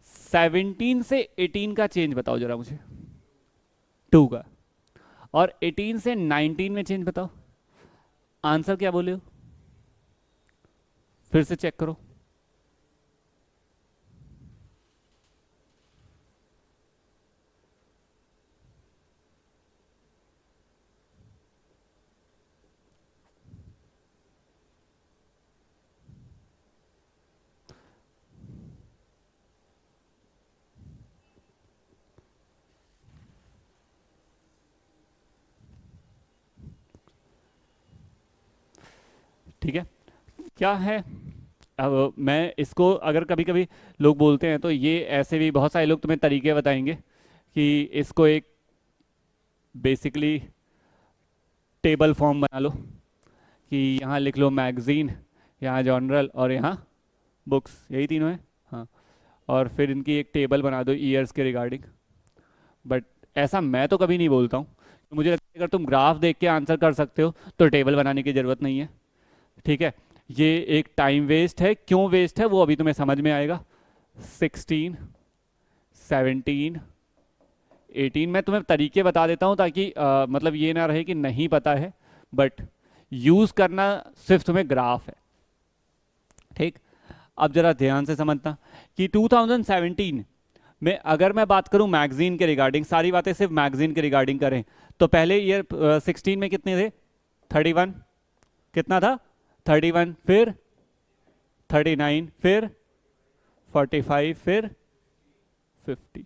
17 से 18 का चेंज बताओ जरा मुझे, 2 का। और 18 से 19 में चेंज बताओ, आंसर क्या बोले हो, फिर से चेक करो। ठीक है, क्या है, अब मैं इसको, अगर कभी कभी लोग बोलते हैं तो ये ऐसे भी बहुत सारे लोग तुम्हें तरीके बताएंगे कि इसको एक बेसिकली टेबल फॉर्म बना लो कि यहाँ लिख लो मैगजीन, यहाँ जर्नल और यहाँ बुक्स, यही तीनों है। हाँ, और फिर इनकी एक टेबल बना दो ईयर्स के रिगार्डिंग। बट ऐसा मैं तो कभी नहीं बोलता हूँ, मुझे लगता है अगर तुम ग्राफ देख के आंसर कर सकते हो तो टेबल बनाने की ज़रूरत नहीं है। ठीक है, ये एक टाइम वेस्ट है, क्यों वेस्ट है वो अभी तुम्हें समझ में आएगा। 16, 17, 18, मैं तुम्हें तरीके बता देता हूँ ताकि मतलब ये ना रहे कि नहीं पता है, बट यूज़ करना सिर्फ तुम्हें ग्राफ है। ठीक, अब जरा ध्यान से समझना कि 2017 में अगर मैं बात करूं मैगजीन के रिगार्डिंग, सारी बातें सिर्फ मैगजीन के रिगार्डिंग करें, तो पहले ईयर 16 में कितने थे? 31, कितना था? 31, फिर 39, फिर 45, फिर 50।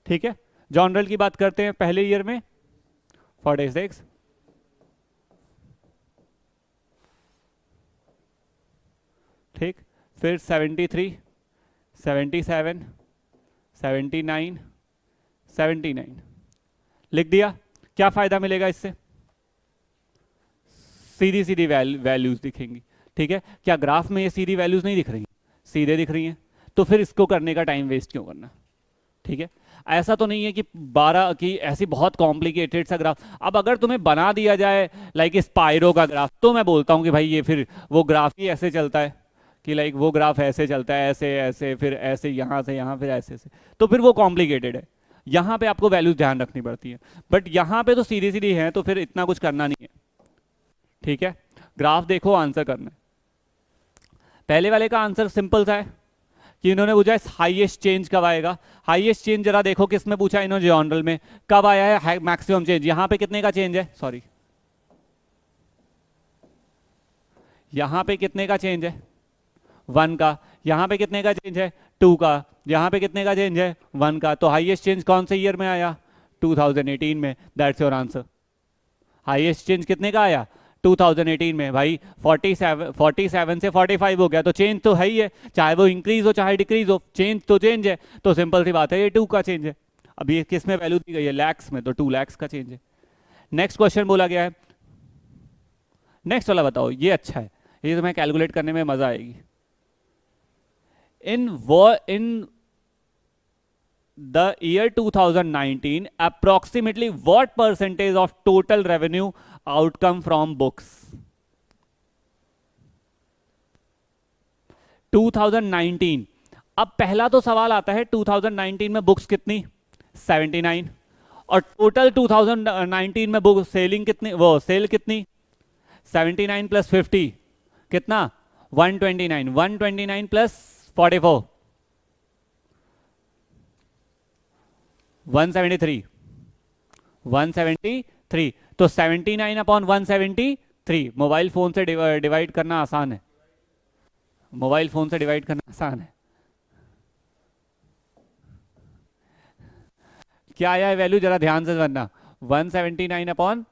ठीक है, जर्नल की बात करते हैं पहले ईयर में 46, ठीक, फिर 73, 77, 79, 79 लिख दिया। क्या फायदा मिलेगा इससे? सीधी सीधी वैल्यूज दिखेंगी। ठीक है, क्या ग्राफ में ये सीधी वैल्यूज नहीं दिख रही? सीधे दिख रही हैं, तो फिर इसको करने का टाइम वेस्ट क्यों करना? ठीक है, ऐसा तो नहीं है कि 12 की ऐसी बहुत कॉम्प्लिकेटेड सा ग्राफ, अब अगर तुम्हें बना दिया जाए लाइक स्पाइरो का ग्राफ, तो मैं बोलता हूं कि भाई ये फिर वो ग्राफ ही ऐसे चलता है कि लाइक वो ग्राफ ऐसे चलता है, ऐसे ऐसे, फिर ऐसे यहां से यहां, फिर ऐसे ऐसे, तो फिर वो कॉम्प्लिकेटेड है। यहां पे आपको वैल्यूज ध्यान रखनी पड़ती है, बट यहां पे तो सीधी सीधी है, तो फिर इतना कुछ करना नहीं है। ठीक है, ग्राफ देखो, आंसर करना है। पहले वाले का आंसर सिंपल सा है कि इन्होंने पूछा हाईएस्ट चेंज कब आएगा। हाईएस्ट चेंज जरा देखो किस में पूछा इन्होंने, जर्नल में। कब आया है मैक्सिमम चेंज? यहां पे कितने का चेंज है? सॉरी, यहां पे कितने का चेंज है? 1 का। यहां पे कितने का चेंज है? 2 का। यहां पे कितने का चेंज है? 1 का। तो हाईएस्ट चेंज कौन से ईयर में आया? 2018 में। That's your answer. Highest change कितने का आया? 2018 में। भाई 47 से 45 हो गया, तो चेंज तो है ही है, चाहे वो इंक्रीज हो चाहे डिक्रीज हो, चेंज तो चेंज है। तो सिंपल सी बात है, ये 2 का चेंज है। अब ये किस में वैल्यू दी गई है? लैक्स में, तो 2 लैक्स का चेंज है। नेक्स्ट क्वेश्चन बोला गया है, नेक्स्ट वाला बताओ, ये अच्छा है, ये तुम्हें कैलकुलेट करने में मजा आएगी। in the year 2019 approximately what percentage of total revenue outcome from books? 2019, अब पहला तो सवाल आता है 2019 में बुक्स कितनी? 79, और टोटल 2019 में बुक सेलिंग कितनी, वो सेल कितनी? 79 प्लस 50 कितना? 129, 129 प्लस 44, 173, 173। तो 79 अपॉन 173, मोबाइल फोन से डिवाइड करना आसान है, मोबाइल फोन से डिवाइड करना आसान है। क्या आया है वैल्यू? जरा ध्यान से समझना, 179 अपॉन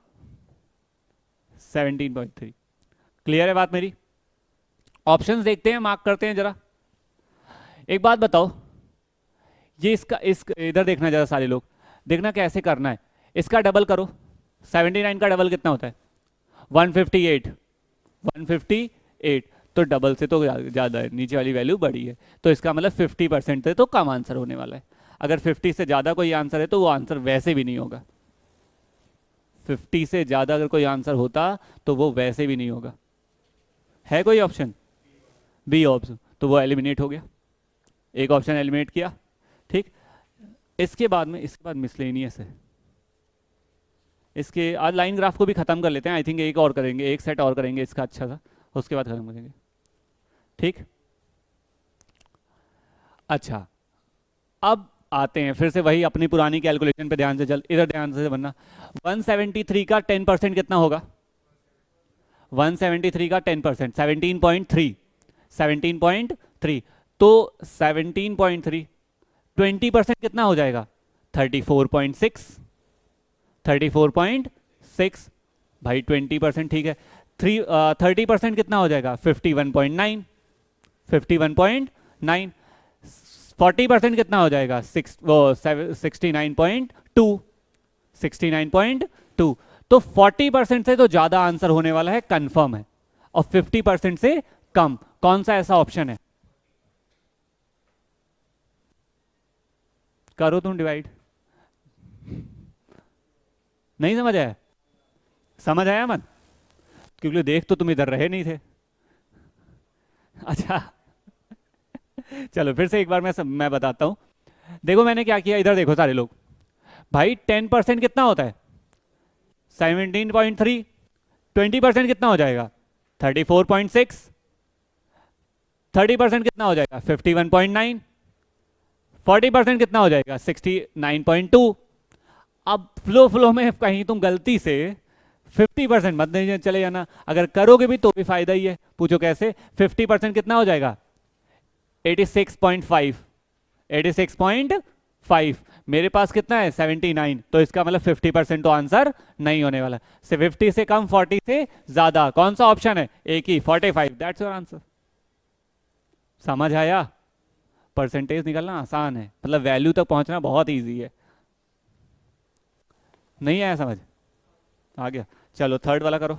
17.3। क्लियर है बात मेरी? ऑप्शंस देखते हैं, मार्क करते हैं जरा। एक बात बताओ, ये इसका इधर देखना जरा, सारे लोग देखना कैसे करना है। इसका डबल करो, 79 का डबल कितना होता है? 158, 158, तो डबल से तो ज़्यादा है, नीचे वाली वैल्यू बड़ी है, तो इसका मतलब 50% से तो कम आंसर होने वाला है। अगर 50 से ज़्यादा कोई आंसर है तो वो आंसर वैसे भी नहीं होगा। 50 से ज़्यादा अगर कोई आंसर होता तो वो वैसे भी नहीं होगा। है कोई ऑप्शन? बी ऑप्शन, तो वो एलिमिनेट हो गया, एक ऑप्शन एलिमिनेट किया। ठीक, इसके बाद मिसलेनियस है। इसके आज लाइन ग्राफ को भी खत्म कर लेते हैं, आई थिंक एक और करेंगे, एक सेट और करेंगे इसका अच्छा सा, उसके बाद खत्म करेंगे। ठीक, अच्छा, अब आते हैं फिर से वही अपनी पुरानी कैलकुलेशन पे ध्यान से चल, इधर ध्यान से बनना। 173 का 10% कितना होगा? 173 का 10% 17.3, 17.3, तो 17.3 20% कितना हो जाएगा? 34.6, 34.6। भाई 20% ठीक है, 30% कितना हो जाएगा? 51.9, 51.9। 40% कितना हो जाएगा? 69.2, 69.2। तो 40% से तो ज्यादा आंसर होने वाला है, कंफर्म है, और 50% से कम। कौन सा ऐसा ऑप्शन है? करो तुम डिवाइड। नहीं समझ आया? समझ आया मन? क्योंकि देख तो तुम इधर रहे नहीं थे। अच्छा चलो फिर से एक बार मैं बताता हूं। देखो मैंने क्या किया, इधर देखो सारे लोग। भाई 10% कितना होता है? 17.3। 20% कितना हो जाएगा? 34.6। 30% कितना हो जाएगा? 51.9। 40% कितना हो जाएगा? 69.2। अब फ्लो फ्लो में कहीं तुम गलती से 50% मत नहीं चले जाना, अगर करोगे भी तो भी फायदा ही है। पूछो कैसे? 50% कितना हो जाएगा? 86.5। 86.5। मेरे पास कितना है? 79। तो इसका मतलब 50% तो आंसर नहीं होने वाला। से 50 से कम, 40 से ज्यादा, कौन सा ऑप्शन है? एक ही, 45। That's your answer. समझ आया? परसेंटेज निकालना आसान है, मतलब वैल्यू तक पहुंचना बहुत इजी है। नहीं आया समझ? आ गया? चलो थर्ड वाला करो।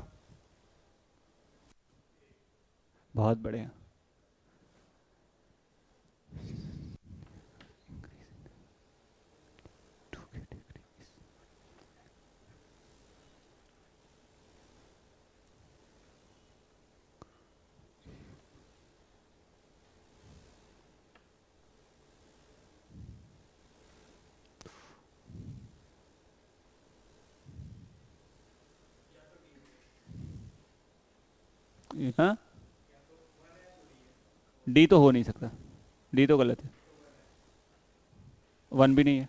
बहुत बढ़िया। हाँ, डी तो हो नहीं सकता, डी तो गलत है। वन भी नहीं है।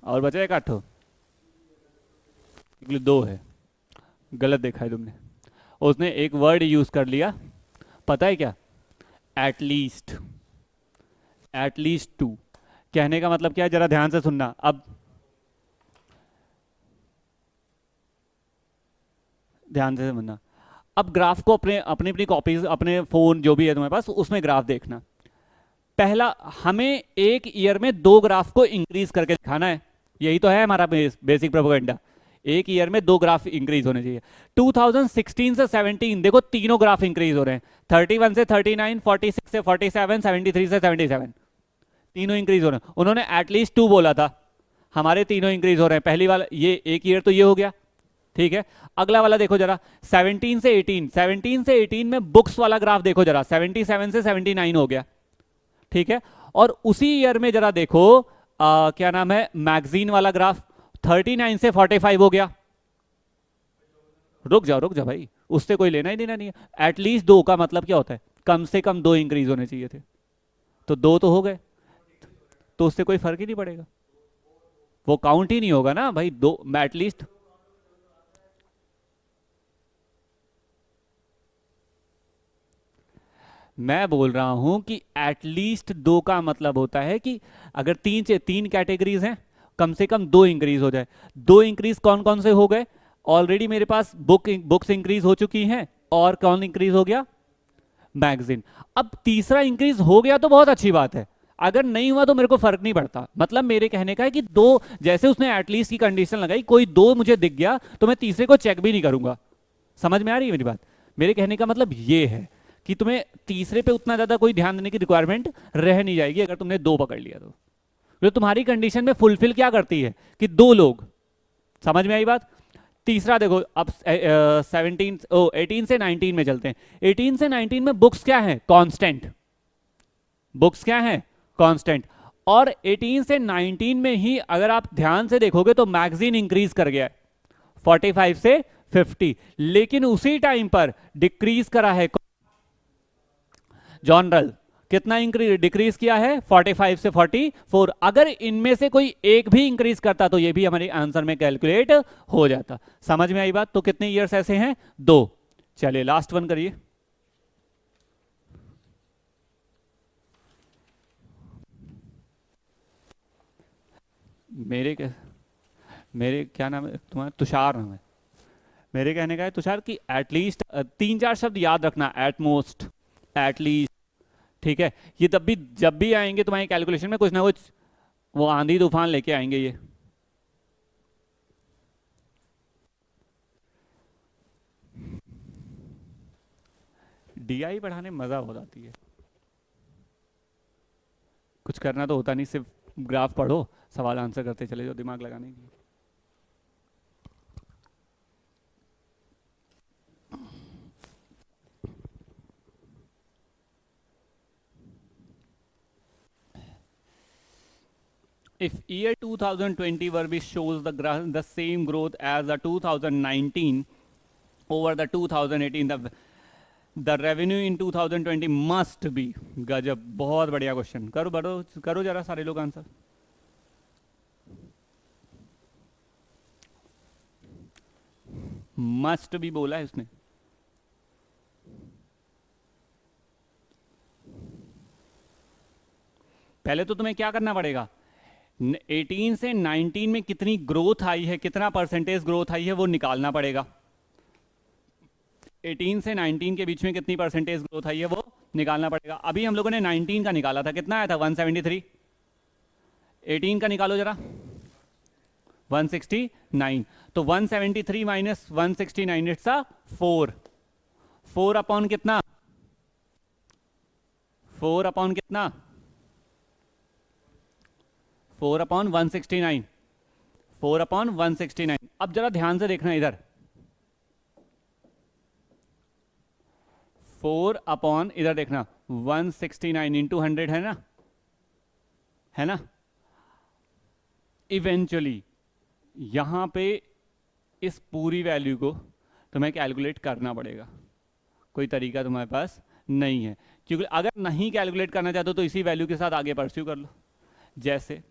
और बचा एक आठो, दो है। गलत देखा है तुमने। उसने एक वर्ड यूज कर लिया, पता है क्या? एटलीस्ट। एटलीस्ट टू कहने का मतलब क्या है? जरा ध्यान से सुनना अब। ध्यान से सुनना। अब ग्राफ को अपने अपनी अपनी कॉपीज, अपने फोन जो भी है तुम्हारे पास, उसमें ग्राफ देखना। पहला, हमें एक ईयर में दो ग्राफ को इंक्रीज करके दिखाना है। यही तो है हमारा बेसिक प्रोपेगेंडा। एक ईयर में दो ग्राफ इंक्रीज होने चाहिए। 2016 से 17 देखो, तीनों ग्राफ इंक्रीज हो रहे हैं। 31 से 39, 46 से 47, 73 से 77, तीनों इंक्रीज हो रहे हैं। उन्होंने एटलीस्ट टू बोला था, हमारे तीनों इंक्रीज हो रहे हैं। पहली वाला ये एक ईयर तो ये हो गया, ठीक है। अगला वाला देखो जरा, 17 से 18, 17 से 18 में बुक्स वाला ग्राफ देखो जरा, 77 से 79 हो गया, ठीक है। और उसी ईयर में जरा देखो क्या नाम है, मैगजीन वाला ग्राफ, 39 से 45 हो गया। रुक जाओ भाई, उससे कोई लेना ही देना नहीं है। एटलीस्ट दो का मतलब क्या होता है? कम से कम दो इंक्रीज होने चाहिए थे, तो दो तो हो गए, तो उससे कोई फर्क ही नहीं पड़ेगा, वो काउंट ही नहीं होगा ना भाई। दो एटलीस्ट, मैं बोल रहा हूं कि एटलीस्ट दो का मतलब होता है कि अगर तीन से तीन कैटेगरीज हैं, कम से कम दो इंक्रीज हो जाए। दो इंक्रीज कौन कौन से हो गए? ऑलरेडी मेरे पास बुक्स इंक्रीज हो चुकी हैं, और कौन इंक्रीज हो गया? मैगजीन। अब तीसरा इंक्रीज हो गया तो बहुत अच्छी बात है, अगर नहीं हुआ तो मेरे को फर्क नहीं पड़ता। मतलब मेरे कहने का है कि दो, जैसे उसने एटलीस्ट की कंडीशन लगाई, कोई दो मुझे दिख गया तो मैं तीसरे को चेक भी नहीं करूंगा। समझ में आ रही है मेरी बात? मेरे कहने का मतलब ये है कि तुम्हें तीसरे पे उतना ज्यादा कोई ध्यान देने की रिक्वायरमेंट रह नहीं जाएगी अगर तुमने दो पकड़ लिया तो। जो तुम्हारी कंडीशन में फुलफिल क्या करती है कि दो लोग। समझ में आई बात? तीसरा देखो, अब 18 से 19 में चलते हैं। 18 से 19 में बुक्स क्या है? कांस्टेंट। बुक्स क्या है? कांस्टेंट। और 18 से 19 में ही अगर आप ध्यान से देखोगे तो मैगजीन इंक्रीज कर गया है 45 से 50, लेकिन उसी टाइम पर डिक्रीज करा है जॉनरल। कितना इंक्रीज डिक्रीज किया है? 45 से 44। अगर इनमें से कोई एक भी इंक्रीज करता तो ये भी हमारे आंसर में कैलकुलेट हो जाता। समझ में आई बात? तो कितने ईयर्स ऐसे हैं? दो। चलिए लास्ट वन करिए। मेरे क्या नाम है तुम्हारा? तुषार नाम है। मेरे कहने का है तुषार कि एटलीस्ट तीन चार शब्द याद रखना, एटमोस्ट, एटलीस्ट, ठीक है। ये तब भी जब भी आएंगे तुम्हारी कैलकुलेशन में कुछ ना कुछ वो आंधी तूफान लेके आएंगे ये। डीआई पढ़ाने मजा हो जाती है, कुछ करना तो होता नहीं, सिर्फ ग्राफ पढ़ो, सवाल आंसर करते चले जाओ, दिमाग लगाने की। If year 2020 Verbi shows the same growth as the 2019 over the 2018, the revenue in 2020 must be, गजब, बहुत बढ़िया क्वेश्चन। करो बड़ो, करो जरा सारे लोग आंसर। मस्ट भी बोला है उसने। पहले तो तुम्हें क्या करना पड़ेगा, 18 से 19 में कितनी ग्रोथ आई है, कितना परसेंटेज ग्रोथ आई है वो निकालना पड़ेगा। 18 से 19 के बीच में कितनी परसेंटेज ग्रोथ आई है वो निकालना पड़ेगा। अभी हम लोगों ने 19 का निकाला था, कितना आया था 173। 18 का निकालो जरा, 169। तो 173 माइनस 169 इट्स अ 4 अपॉन कितना, 4 अपॉन कितना, 4 अपॉन 169, 4 अपॉन 169। अब जरा ध्यान से देखना इधर, 4 अपॉन इधर देखना 169 इंटू 100 है ना, है ना। इवेंचुअली यहां पे इस पूरी वैल्यू को तुम्हें कैलकुलेट करना पड़ेगा, कोई तरीका तुम्हारे पास नहीं है। क्योंकि अगर नहीं कैलकुलेट करना चाहते तो इसी वैल्यू के साथ आगे परस्यू कर लो। जैसे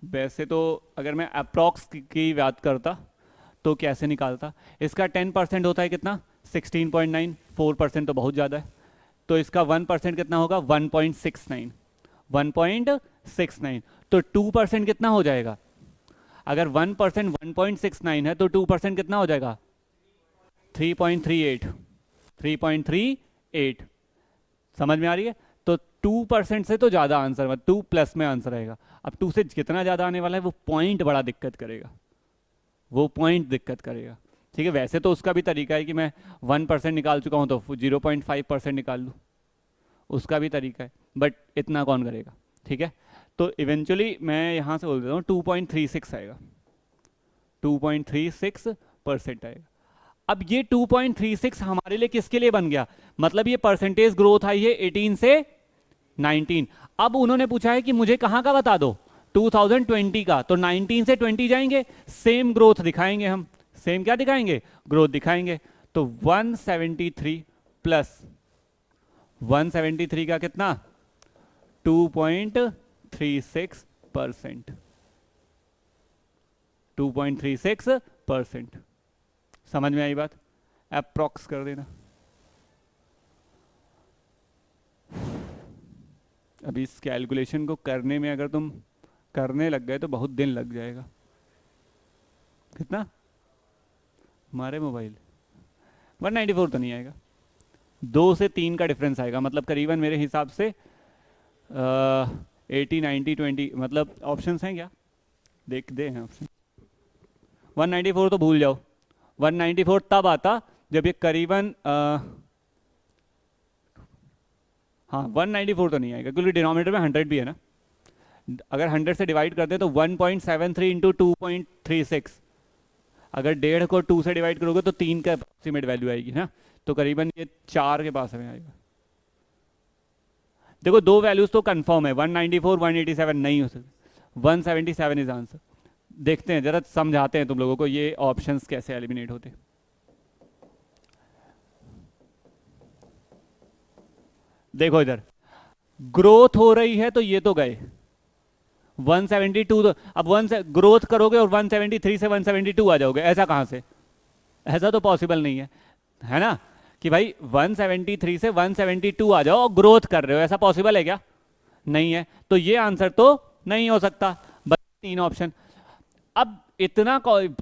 वैसे तो अगर मैं अप्रॉक्स की बात करता तो कैसे निकालता, इसका 10% होता है कितना, 16.9, 4% तो बहुत ज़्यादा है। तो इसका 1% कितना होगा, 1.69, 1.69। तो 2% कितना हो जाएगा, अगर 1% 1.69 है तो 2% कितना हो जाएगा, 3.38, 3.38। समझ में आ रही है। तो 2% से तो ज़्यादा आंसर, 2 प्लस में आंसर आएगा। अब 2 से कितना ज़्यादा आने वाला है, वो पॉइंट बड़ा दिक्कत करेगा, वो पॉइंट दिक्कत करेगा। ठीक है, वैसे तो उसका भी तरीका है कि मैं 1% निकाल चुका हूँ तो 0.5% निकाल लूँ, उसका भी तरीका है, बट इतना कौन करेगा। ठीक है, तो इवेंचुअली मैं यहाँ से बोल देता हूँ 2.36 आएगा, 2.36% आएगा। अब ये 2.36 हमारे लिए किसके लिए बन गया, मतलब ये परसेंटेज ग्रोथ आई है 18 से 19। अब उन्होंने पूछा है कि मुझे कहाँ का बता दो, 2020 का, तो 19 से 20 जाएंगे, सेम ग्रोथ दिखाएंगे हम, सेम क्या दिखाएंगे, ग्रोथ दिखाएंगे। तो 173 प्लस 173 का कितना, 2.36%, 2.36%। समझ में आई बात, अप्रॉक्स कर देना। अभी इस कैलकुलेशन को करने में अगर तुम करने लग गए तो बहुत दिन लग जाएगा। कितना हमारे मोबाइल 194 तो नहीं आएगा, 2 से 3 का डिफरेंस आएगा, मतलब करीबन मेरे हिसाब से 80 90 20, मतलब ऑप्शंस हैं क्या, देख दे हैं ऑप्शन। 194 तो भूल जाओ, 194 तब आता जब ये करीबन हाँ 194 तो नहीं आएगा, क्योंकि डिनोमिनेटर में 100 भी है ना। अगर 100 से डिवाइड करते हैं तो 1.73 इंटू 2.36, अगर 1.5 को 2 से डिवाइड करोगे तो 3 का अप्रोक्सीमेट वैल्यू आएगी ना, तो करीबन ये 4 के पास में आएगा। देखो दो वैल्यूज तो कंफर्म है, 194 187 नहीं हो सकती, 177 इज आंसर। देखते हैं जरा, समझाते हैं तुम लोगों को ये ऑप्शंस कैसे एलिमिनेट होते। देखो इधर ग्रोथ हो रही है तो ये तो गए 172, तो अब 1 से ग्रोथ करोगे और 173 से 172 आ जाओगे, ऐसा कहां से, ऐसा तो पॉसिबल नहीं है ना, कि भाई 173 से 172 आ जाओ और ग्रोथ कर रहे हो, ऐसा पॉसिबल है क्या, नहीं है। तो ये आंसर तो नहीं हो सकता, बस 3 ऑप्शन। अब इतना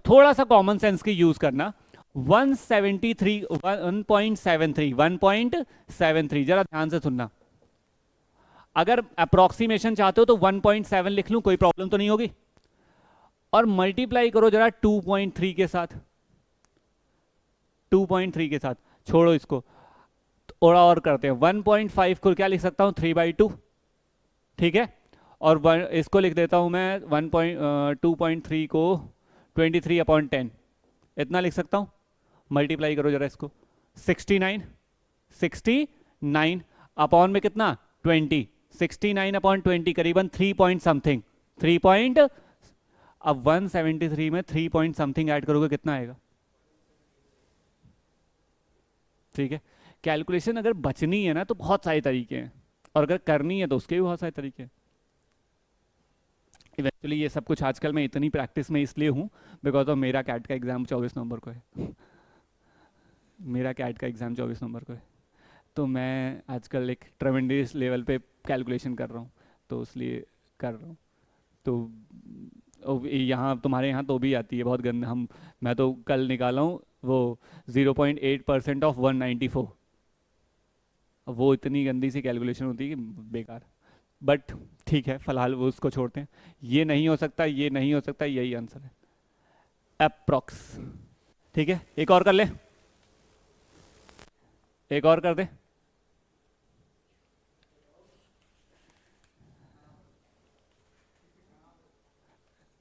थोड़ा सा कॉमन सेंस की यूज करना, 173 1.73 1.73, जरा ध्यान से सुनना। अगर अप्रोक्सीमेशन चाहते हो तो 1.7 लिख लूं, कोई प्रॉब्लम तो नहीं होगी। और मल्टीप्लाई करो जरा 2.3 के साथ, 2.3 के साथ, छोड़ो इसको, थोड़ा और करते हैं। 1.5 को क्या लिख सकता हूँ, 3/2, ठीक है। और इसको लिख देता हूँ मैं 2.3 को 23/10, इतना लिख सकता हूँ। मल्टीप्लाई करो जरा इसको, 69 अपॉन में कितना, 20, 69/20 करीबन 3 पॉइंट समथिंग, 3 पॉइंट। अब 173 में 3 पॉइंट समथिंग ऐड करोगे कितना आएगा, ठीक है। कैलकुलेशन अगर बचनी है ना तो बहुत सारे तरीके हैं, और अगर करनी है तो उसके भी बहुत सारे तरीके हैं। इवेंचुअली ये सब कुछ आजकल मैं इतनी प्रैक्टिस में इसलिए हूँ बिकॉज ऑफ मेरा कैट का एग्जाम 24 नवंबर को है। मेरा कैट का एग्जाम 24 नवंबर को है, तो मैं आजकल एक ट्रेमेंडस लेवल पे कैलकुलेशन कर रहा हूँ, तो इसलिए कर रहा हूँ। तो यहाँ तुम्हारे यहाँ तो भी आती है बहुत गंदा, मैं तो कल निकाला हूँ वो 0.8% ऑफ 194। वो इतनी गंदी सी कैलकुलेशन होती है कि बेकार। बट ठीक है, फिलहाल वो उसको छोड़ते हैं। ये नहीं हो सकता, ये नहीं हो सकता, यही आंसर है, अप्रॉक्स। ठीक है, एक और कर ले, एक और कर दे।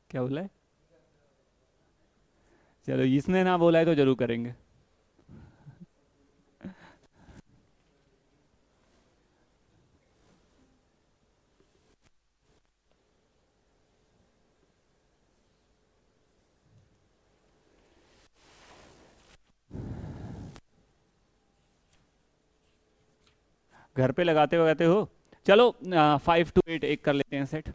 क्या बोला है? चलो, इसने ना बोला है तो जरूर करेंगे। घर पे लगाते हो। चलो 5 to 8 एक कर लेते हैं सेट।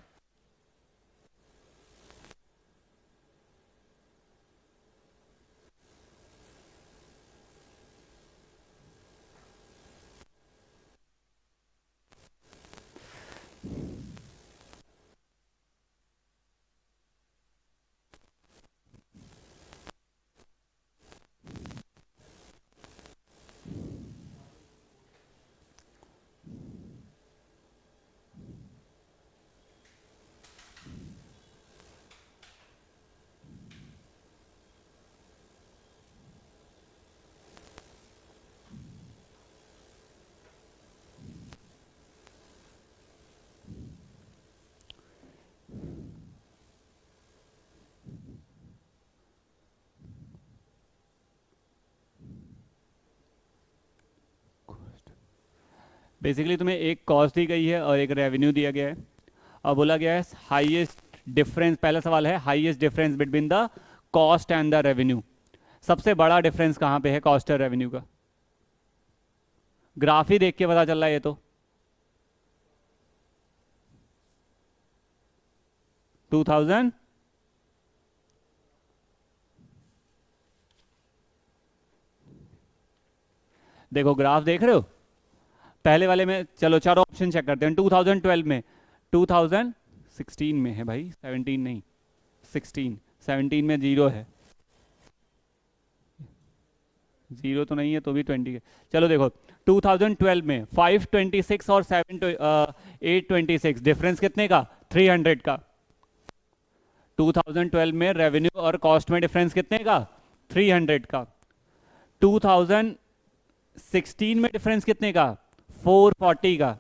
बेसिकली तुम्हें एक कॉस्ट दी गई है और एक रेवेन्यू दिया गया है, और बोला गया है हाईएस्ट डिफरेंस, पहला सवाल है highest difference between the cost and the revenue. सबसे बड़ा डिफरेंस कहाँ पे है कॉस्ट और रेवेन्यू का? ग्राफ ही देख के पता चल रहा है ये तो। 2000, देखो ग्राफ देख रहे हो पहले वाले में। चलो चारों ऑप्शन चेक करते हैं। 2012 में, 2016 में है भाई, 17 नहीं, 16, 17 में 0 है, 0 तो नहीं है तो भी 20 है। चलो देखो 2012 में 526 और 826, डिफरेंस कितने का? 300 का। 2012 में रेवेन्यू और कॉस्ट में डिफरेंस कितने का? 300 का। 2016 में डिफरेंस कितने का? 440 का।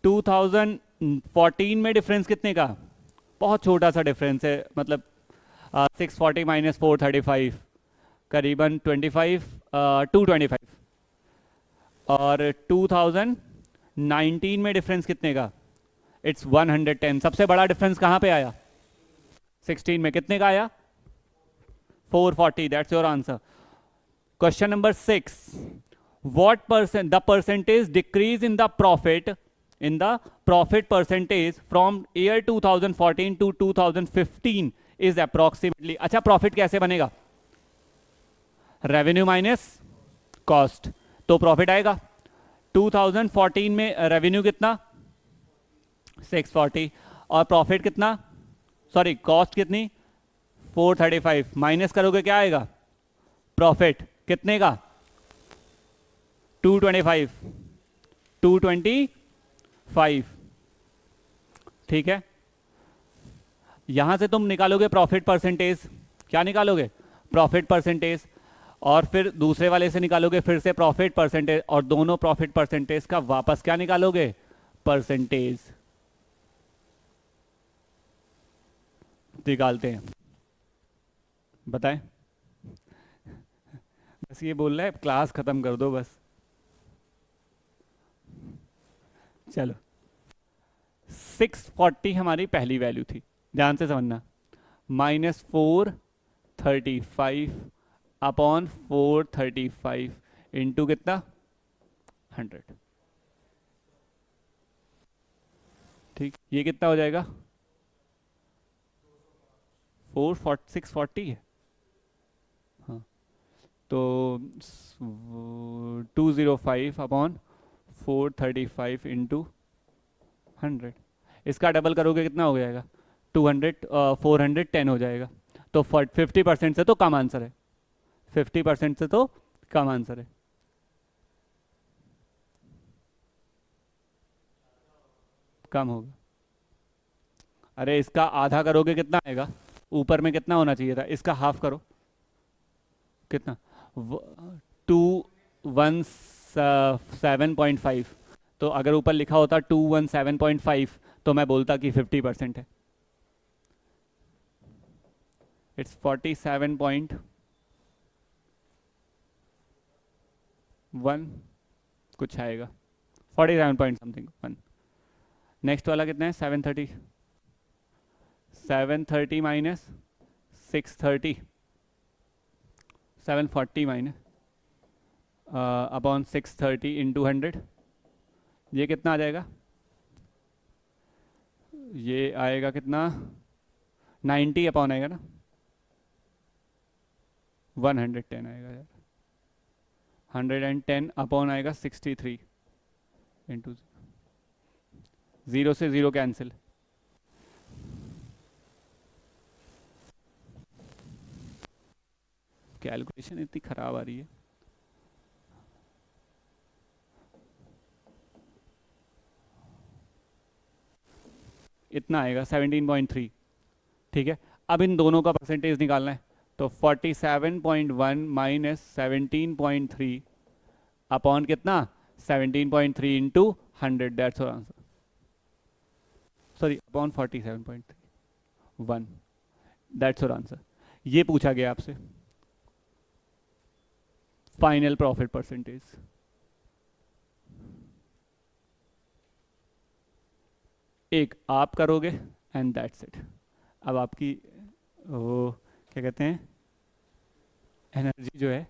2014 में डिफरेंस कितने का? बहुत छोटा सा डिफरेंस है, मतलब 640 माइनस 435, करीबन 25, 225। और 2019 में डिफरेंस कितने का? इट्स 110। सबसे बड़ा डिफरेंस कहाँ पे आया? 16 में। कितने का आया? 440। That's your answer. Question number 6, what percent the percentage decrease in the profit percentage from year 2014 to 2015 is approximately। अच्छा, प्रॉफिट कैसे बनेगा? रेवेन्यू माइनस कॉस्ट, तो प्रॉफिट आएगा। 2014 में रेवेन्यू कितना? 640, और प्रॉफिट कितना, सॉरी कॉस्ट कितनी? 435, माइनस करोगे क्या आएगा? प्रॉफिट कितने का? 225, 5, ठीक है। यहां से तुम निकालोगे प्रॉफिट परसेंटेज, क्या निकालोगे, प्रॉफिट परसेंटेज, और फिर दूसरे वाले से निकालोगे फिर से प्रॉफिट परसेंटेज, और दोनों प्रॉफिट परसेंटेज का वापस क्या निकालोगे, परसेंटेज निकालते हैं। बताएं, बस ये बोल रहा है क्लास खत्म कर दो बस। चलो 640 हमारी पहली वैल्यू थी, ध्यान से समझना, -435 अपॉन 435 इंटू कितना, 100, ठीक। ये कितना हो जाएगा, 640 है, हाँ, तो 205 अपॉन 435 इंटू 100, इसका डबल करोगे कितना हो जाएगा, 410 हो जाएगा। तो 50% से तो कम आंसर है, 50% से तो कम आंसर है। कम होगा, अरे इसका आधा करोगे कितना आएगा, ऊपर में कितना होना चाहिए था, इसका हाफ करो, कितना, 217.5, तो अगर ऊपर लिखा होता 217.5 तो मैं बोलता कि 50% है। इट्स 47.1 कुछ आएगा, 47 पॉइंट समथिंग 1। नेक्स्ट वाला कितना है, 730, 730 माइनस 630, 740 माइनस अपॉन 630 इंटू 100, ये कितना आ जाएगा, ये आएगा कितना, 90 अपॉन आएगा ना, 110 आएगा यार, 110 अपॉन आएगा 63 इंटू, जीरो से जीरो कैंसिल, कैलकुलेशन इतनी खराब आ रही है। इतना आएगा 17.3, ठीक है। अब इन दोनों का परसेंटेज निकालना है, तो 47.1 माइनस 17.3 अपॉन कितना, 17.3 into 100, that's our answer, sorry upon 47.1, that's our answer. ये पूछा गया आपसे, फाइनल प्रॉफिट परसेंटेज। एक आप करोगे एंड दैट्स इट। अब आपकी वो क्या कहते हैं, एनर्जी जो है,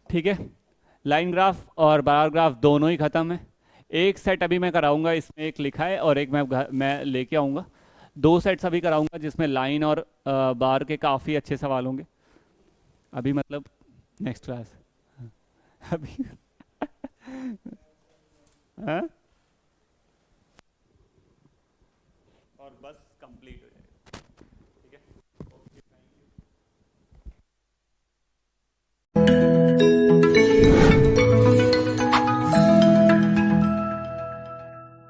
ठीक है। लाइन ग्राफ और बार ग्राफ दोनों ही खत्म है। एक सेट अभी मैं कराऊंगा, इसमें एक लिखा है और एक मैं लेके आऊंगा। दो सेट्स अभी कराऊंगा जिसमें लाइन और बार के काफ़ी अच्छे सवाल होंगे। अभी मतलब नेक्स्ट क्लास अभी हाँ? और बस कंप्लीट हो जाए।